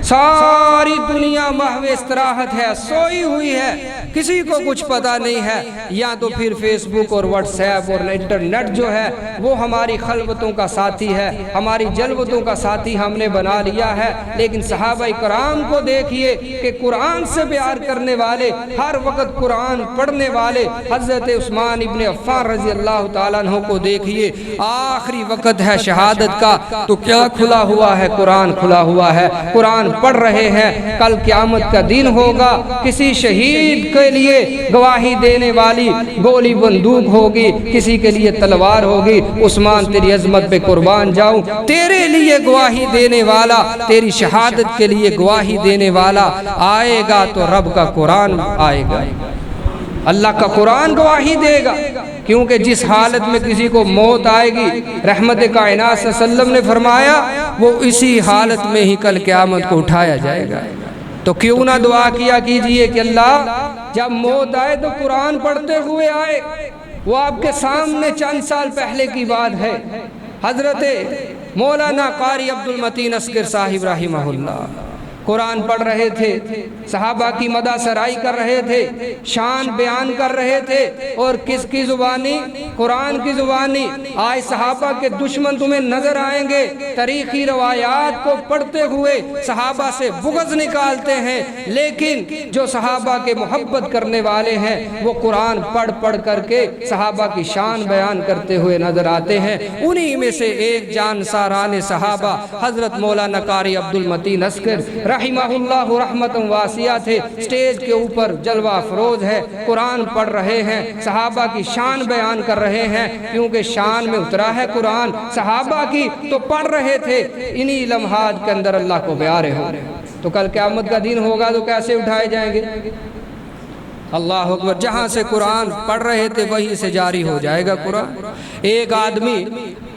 ساری دنیا محو استراحت ہے، سوئی ہوئی ہے، کسی کو کچھ پتہ نہیں ہے۔ یا تو پھر فیس بک اور واٹس ایپ اور انٹرنیٹ جو ہے وہ ہماری خلوتوں کا ساتھی ہے، ہماری جلوتوں کا ساتھی ہم نے بنا لیا ہے۔ لیکن صحابہ کرام کو دیکھیے کہ قرآن سے پیار کرنے والے، ہر وقت قرآن پڑھنے والے حضرت عثمان ابن عفان رضی اللہ تعالیٰ عنہ کو دیکھیے، آخری وقت ہے شہادت کا تو کیا کھلا ہوا ہے؟ قرآن کھلا ہوا ہے، قرآن پڑھ رہے ہیں۔ کل قیامت کا دن ہوگا، کسی شہید کے لیے گواہی دینے والی گولی بندوق ہوگی، کسی کے لیے تلوار ہوگی، عثمان تیری عظمت پہ قربان جاؤں، تیرے لیے گواہی دینے والا، تیری شہادت کے لیے گواہی دینے والا آئے گا تو رب کا قرآن آئے گا، اللہ کا قرآن گواہی دے گا۔ کیونکہ جس حالت میں کسی کو موت آئے گی، رحمت کائنات صلی اللہ علیہ وسلم نے فرمایا وہ اسی حالت میں ہی کل قیامت کو اٹھایا جائے گا۔ تو کیوں نہ دعا کیا کیجئے کہ اللہ جب موت آئے تو قرآن پڑھتے ہوئے آئے۔ وہ آپ کے سامنے چند سال پہلے کی بات ہے، حضرت مولانا قاری عبد المتین اصغر صاحب رحمہ اللہ قرآن پڑھ رہے تھے، صحابہ کی مدح سرائی کر رہے تھے، شان بیان کر رہے تھے، اور کس کی زبانی؟ قرآن کی زبانی۔ آج صحابہ کے دشمن تمہیں نظر آئیں گے، تاریخی روایات کو پڑھتے ہوئے صحابہ سے بغض نکالتے ہیں، لیکن جو صحابہ کے محبت کرنے والے ہیں وہ قرآن پڑھ پڑھ کر کے صحابہ کی شان بیان کرتے ہوئے نظر آتے ہیں۔ انہی میں سے ایک جان ساران صحابہ حضرت مولانا قاری عبد المتین اصغر رحمہ اللہ رحمت واسعہ تھے۔ سٹیج کے اوپر جلوہ افروز ہے، قرآن پڑھ رہے ہیں، صحابہ کی شان بیان کر رہے ہیں، کیونکہ شان میں اترا ہے قرآن صحابہ کی، تو پڑھ رہے تھے۔ انہی لمحات کے اندر اللہ کو پیارے ہو، تو کل قیامت کا دن ہوگا تو کیسے اٹھائے جائیں گے؟ اللہ اکبر۔ جہاں سے قرآن پڑھ رہے تھے وہیں سے جاری ہو جائے گا قرآن۔ ایک آدمی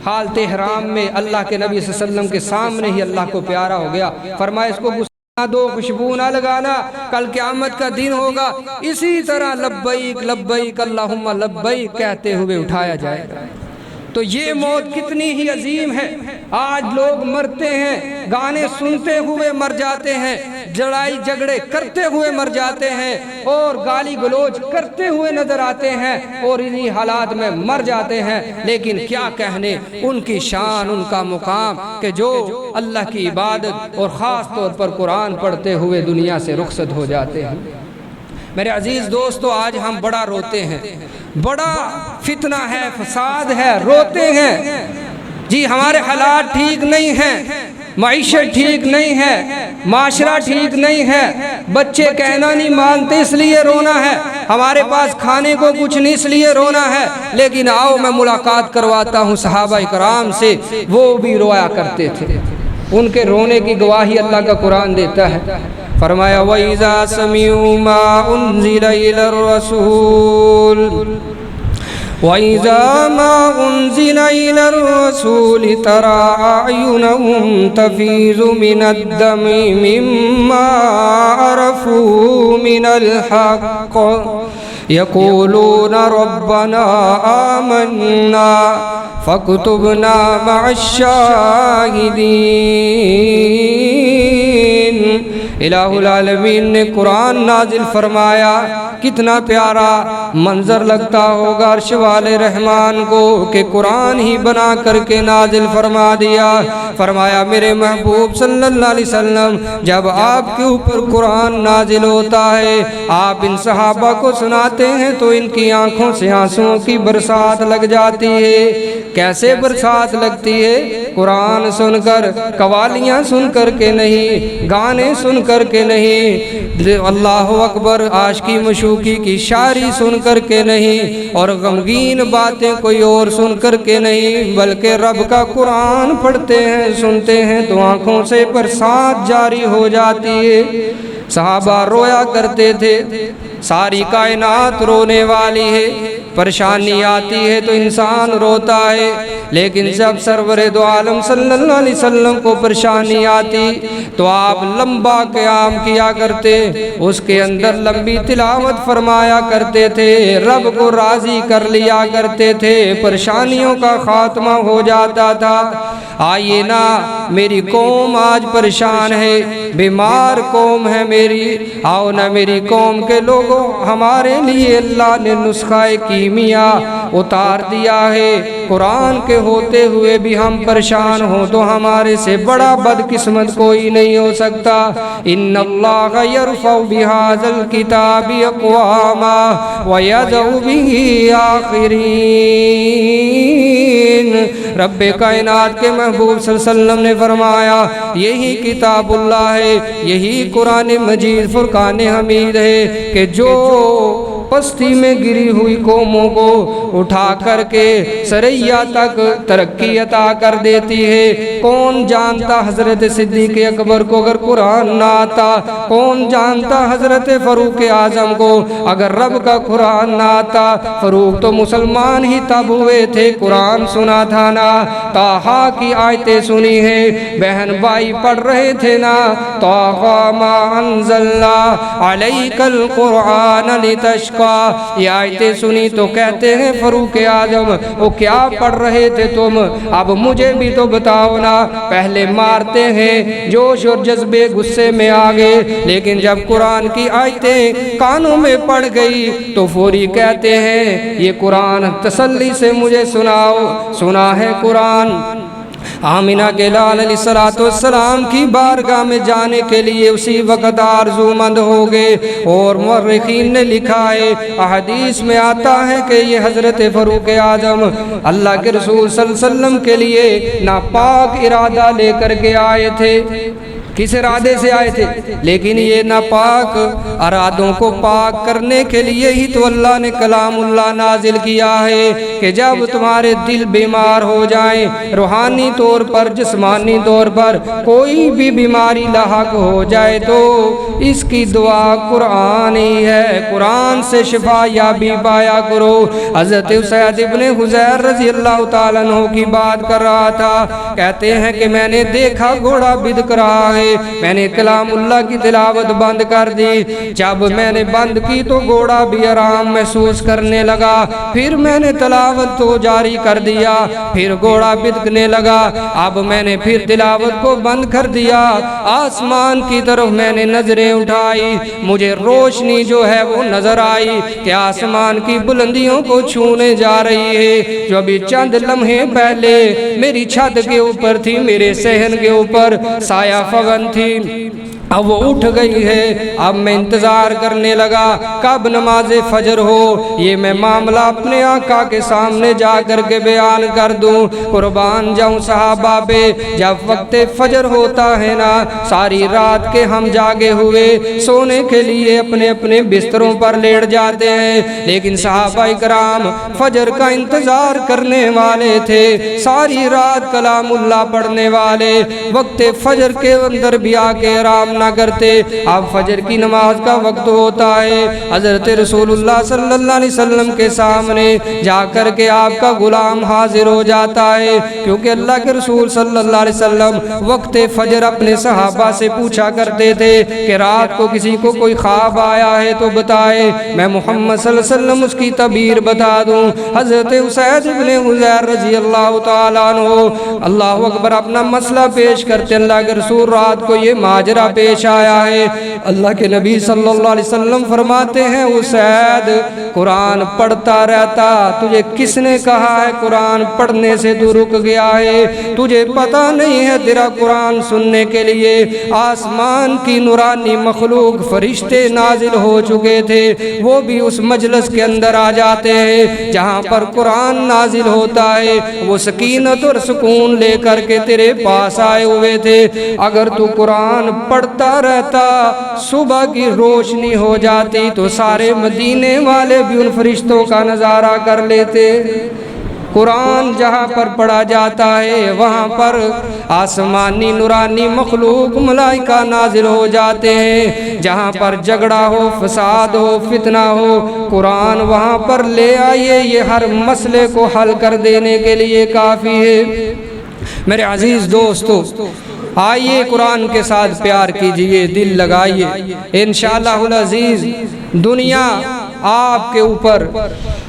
حالت احرام میں اللہ کے نبی صلی اللہ علیہ وسلم کے سامنے ہی اللہ کو پیارا ہو گیا، فرمایا اس کو نہ دو، خوشبو نہ لگانا، کل قیامت کا دن ہوگا اسی طرح لبیک لبیک اللہم لبیک کہتے ہوئے اٹھایا جائے گا۔ تو یہ موت کتنی ہی عظیم ہے۔ آج لوگ مرتے ہیں، گانے سنتے ہوئے مر جاتے ہیں، لڑائی جھگڑے کرتے ہوئے مر جاتے ہیں، اور گالی گلوچ کرتے ہوئے نظر آتے ہیں، اور انہی حالات میں مر جاتے ہیں۔ لیکن کیا کہنے ان کی شان، ان کا مقام، کہ جو اللہ کی عبادت اور خاص طور پر قرآن پڑھتے ہوئے دنیا سے رخصت ہو جاتے ہیں۔ میرے عزیز دوستو، آج ہم بڑا روتے ہیں، بڑا فتنہ ہے، فساد ہے، روتے ہیں جی، ہمارے حالات ٹھیک نہیں ہیں، معیشت ٹھیک نہیں ہے، معاشرہ ٹھیک نہیں ہے، بچے کہنا نہیں مانتے اس لیے رونا ہے، ہمارے پاس کھانے کو کچھ نہیں اس لیے رونا ہے۔ لیکن آؤ میں ملاقات کرواتا ہوں صحابہ کرام سے، وہ بھی رویا کرتے تھے، ان کے رونے کی گواہی اللہ کا قرآن دیتا ہے۔ فرمایا وَإِذَا سَمِعُوا مَا أُنزِلَ إِلَى الرَّسُولِ وَإِذَا مَا أُنزِلَ إِلَى الرَّسُولِ تَرَىٰ أَعْيُنَهُمْ تَفِيضُ مِنَ الدَّمْعِ مِمَّا عَرَفُوا مِنَ الْحَقِّ يَقُولُونَ رَبَّنَا آمَنَّا فَاكْتُبْنَا مَعَ الشَّاهِدِينَ۔ الہ العالمین نے قرآن نازل فرمایا، کتنا پیارا منظر لگتا ہوگا عرش والے رحمان کو کہ قرآن ہی بنا کر کے نازل فرما دیا۔ فرمایا میرے محبوب صلی اللہ علیہ وسلم جب آپ کے اوپر قرآن نازل ہوتا ہے، آپ ان صحابہ کو سناتے ہیں تو ان کی آنکھوں سے آنسوؤں کی برسات لگ جاتی ہے۔ کیسے برسات لگتی ہے؟ قرآن سن کر، قوالیاں سن کر کے نہیں، گانے سن کر کے نہیں، اللہ اکبر، عاشقی مشوقی کی شاعری سن کر کے نہیں، اور غمگین باتیں کوئی اور سن کر کے نہیں، بلکہ رب کا قرآن پڑھتے ہیں، سنتے ہیں تو آنکھوں سے برسات جاری ہو جاتی ہے۔ صحابہ رویا کرتے تھے، ساری کائنات رونے والی ہے، پریشانی آتی ہے تو انسان روتا ہے، لیکن جب سرور دو عالم صلی اللہ علیہ وسلم کو پریشانی آتی تو آپ لمبا قیام کیا کرتے، اس کے اندر لمبی تلاوت فرمایا کرتے تھے، رب کو راضی کر لیا کرتے تھے، پریشانیوں کا خاتمہ ہو جاتا تھا۔ آئیے نا، میری قوم آج پریشان ہے، بیمار قوم ہے میری، آؤ نا میری قوم کے لوگوں، ہمارے لیے اللہ نے نسخہ کیمیا اتار دیا ہے۔ قرآن کے ہوتے ہوئے بھی ہم پریشان ہوں تو ہمارے سے بڑا بدقسمت کوئی نہیں ہو سکتا۔ ان اللہ یرفع بہذا الکتاب اقواما ویضع بہ آخرین۔ رب کائنات کے محبوب صلی اللہ علیہ وسلم نے فرمایا یہی کتاب اللہ ہے، یہی قرآن مجید فرقان حمید ہے کہ جو پستی میں گری ہوئی قوموں کو اٹھا کر کے سریا تک ترقی عطا کر دیتی ہے۔ کون جانتا حضرت صدیق اکبر کو اگر قرآن نہ آتا؟ کون جانتا حضرت فاروق اعظم کو اگر رب کا قرآن نہ آتا؟ فاروق تو مسلمان ہی تب ہوئے تھے، قرآن سنا تھا نا، طٰہٰ کی آیتیں سنی ہے، بہن بھائی پڑھ رہے تھے نا، طٰہٰ ما انزلنا علیک القرآن لتشقی، یہ آیتیں سنی تو کہتے ہیں فاروق اعظم وہ کیا پڑھ رہے تھے تم؟ اب مجھے بھی تو بتاؤ نا۔ پہلے مارتے ہیں، جوش اور جذبے غصے میں آگے، لیکن جب قرآن کی آیتیں کانوں میں پڑ گئی تو فوری کہتے ہیں یہ قرآن تسلی سے مجھے سناؤ۔ سنا ہے قرآن۔ آمینہ کے لال علیہ السلام کی بارگاہ میں جانے کے لیے اسی وقت آرزو مند ہو گئے، اور مورخین نے لکھا ہے، احادیث میں آتا ہے کہ یہ حضرت فاروق اعظم اللہ کے رسول صلی اللہ علیہ وسلم کے لیے ناپاک ارادہ لے کر کے آئے تھے۔ کس ارادے سے آئے تھے؟ لیکن یہ ناپاک ارادوں کو پاک کرنے کے لیے ہی تو اللہ نے کلام اللہ نازل کیا ہے کہ جب تمہارے دل بیمار ہو جائیں، روحانی طور پر جسمانی طور پر کوئی بھی بیماری لاحق ہو جائے تو اس کی دعا قرآن ہی ہے، قرآن سے شفا یابی پایا کرو۔ حضرت اسید ابن حضیر رضی اللہ تعالیٰ عنہ کی بات کر رہا تھا، کہتے ہیں کہ میں نے دیکھا گھوڑا بدک رہا ہے، میں نے کلام اللہ کی تلاوت بند کر دی، جب میں نے بند کی تو گھوڑا بھی آرام محسوس کرنے لگا، پھر میں نے تلاوت تو جاری کر دیا، پھر گھوڑا بدکنے لگا، اب میں نے پھر تلاوت کو بند کر دیا، آسمان کی طرف میں نے نظریں اٹھائی، مجھے روشنی جو ہے وہ نظر آئی کہ آسمان کی بلندیوں کو چھونے جا رہی ہے، جو ابھی چند لمحے پہلے میری چھت کے اوپر تھی، میرے صحن کے اوپر سایہ فغن تھی، اب وہ اٹھ گئی ہے۔ اب میں انتظار کرنے لگا کب نماز فجر ہو، یہ میں معاملہ اپنے آقا کے سامنے جا کر کے بیان کر دوں۔ قربان جاؤں صحابہ پہ، جب وقت فجر ہوتا ہے نا، ساری رات کے ہم جاگے ہوئے سونے کے لیے اپنے اپنے بستروں پر لیٹ جاتے ہیں، لیکن صحابہ کرام فجر کا انتظار کرنے والے تھے، ساری رات کلام اللہ پڑھنے والے، وقت فجر کے اندر بھی آ کے آرام نہ کرتے۔ اب فجر کی نماز کا وقت ہوتا ہے، حضرت رسول اللہ صلی اللہ علیہ وسلم کے سامنے جا کر کے آپ کا غلام حاضر ہو جاتا ہے، کیونکہ اللہ کے رسول صلی اللہ علیہ وسلم وقت فجر اپنے صحابہ سے پوچھا کرتے تھے کہ رات کو کسی کو کوئی خواب آیا ہے تو بتائے، میں محمد صلی اللہ علیہ وسلم اس کی تعبیر بتا دوں۔ حضرت اسید ابن حضیر رضی اللہ تعالیٰ عنہ اللہ اکبر اپنا مسئلہ پیش کرتے، اللہ کے رسول رات کو یہ ماجرا پیش آیا ہے۔ اللہ کے نبی صلی اللہ علیہ وسلم فرماتے ہیں اسید قرآن پڑھتا رہتا، تجھے کس نے کہا ہے قرآن پڑھنے سے تو رک گیا ہے؟ تجھے پتہ نہیں ہے تیرا قرآن سننے کے لیے آسمان کی نورانی مخلوق فرشتے نازل ہو چکے تھے، وہ بھی اس مجلس کے اندر آ جاتے ہیں جہاں پر قرآن نازل ہوتا ہے، وہ سکینت اور سکون لے کر کے تیرے پاس آئے ہوئے تھے۔ اگر تو قرآن پڑھتا رہتا، صبح کی روشنی ہو جاتی تو سارے مدینے والے بھی ان فرشتوں کا نظارہ کر لیتے۔ قرآن جہاں پر پڑھا جاتا ہے وہاں پر آسمانی نورانی مخلوق ملائکہ نازل ہو جاتے ہیں، جہاں پر جھگڑا ہو، فساد ہو، فتنہ ہو، قرآن وہاں پر لے آئیے، یہ ہر مسئلے کو حل کر دینے کے لیے کافی ہے۔ میرے عزیز دوستو، آئیے قرآن کے ساتھ پیار کیجئے، دل لگائیے، انشاءاللہ العزیز دنیا آپ کے اوپر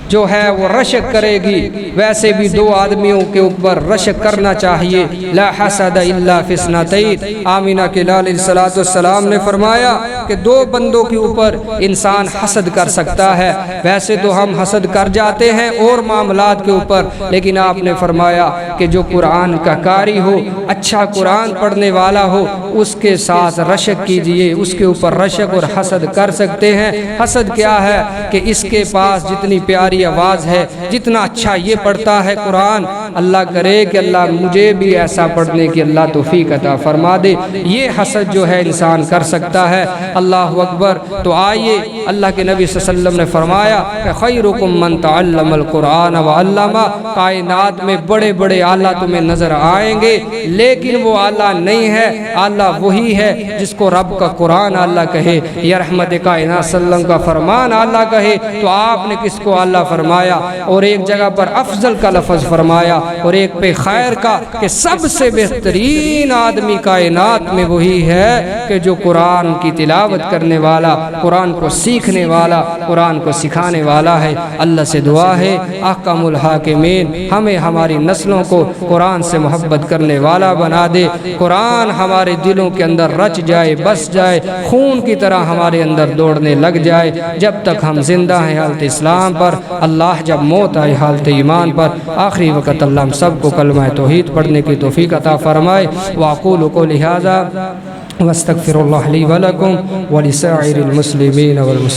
جو ہے وہ رشک کرے گی، ویسے بھی دو آدمیوں کے اوپر رشک کرنا چاہیے۔ لا حسد الا فی اثنتین، آمینہ کے لال علیہ السلام نے فرمایا کہ دو بندوں کے اوپر انسان حسد کر سکتا ہے، ویسے تو ہم حسد کر جاتے ہیں اور معاملات کے اوپر، لیکن آپ نے فرمایا کہ جو قرآن کا قاری ہو، اچھا قرآن پڑھنے والا ہو، اس کے ساتھ رشک کیجئے، اس کے اوپر رشک اور حسد کر سکتے ہیں۔ حسد کیا ہے کہ اس کے پاس جتنی پیاری آواز ہے، جتنا اچھا یہ پڑھتا ہے قرآن، اللہ کرے کہ اللہ مجھے بھی ایسا پڑھنے کی اللہ توفیق عطا فرما دے، یہ حسد جو ہے انسان کر سکتا ہے۔ اللہ اکبر۔ تو آئیے، اللہ کے نبی صلی اللہ علیہ وسلم نے فرمایا کہ خیرکم من تعلم القرآن وعلمہ، کائنات میں بڑے بڑے اعلیٰ تمہیں نظر آئیں گے، لیکن وہ اعلیٰ نہیں ہے، اعلیٰ وہی ہے جس کو رب کا قرآن اعلیٰ کہے یا رحمت کائنات صلی اللہ علیہ وسلم کا فرمان اعلیٰ کہے۔ تو آپ نے کس کو اعلیٰ فرمایا؟ اور ایک جگہ پر افضل کا لفظ فرمایا اور ایک پہ خیر کا، کہ سب سے بہترین آدمی کائنات میں وہی ہے کہ جو قرآن کی تلاوت کرنے والا، قرآن کو سیکھنے والا، قرآن کو سکھانے والا ہے۔ اللہ سے دعا ہے احکم الحاکمین ہمیں ہماری نسلوں کو قرآن سے محبت کرنے والا بنا دے، قرآن ہمارے دلوں کے اندر رچ جائے، بس جائے، خون کی طرح ہمارے اندر دوڑنے لگ جائے جب تک ہم زندہ ہیں حالت اسلام پر، اللہ جب موت آئے حالت ایمان پر۔ آخری وقت اللہ ہم سب کو کلمہ توحید پڑھنے کی توفیق عطا فرمائے۔ وأقول قولي هذا واستغفر الله لي ولكم ولسائر المسلمين والمسلمين۔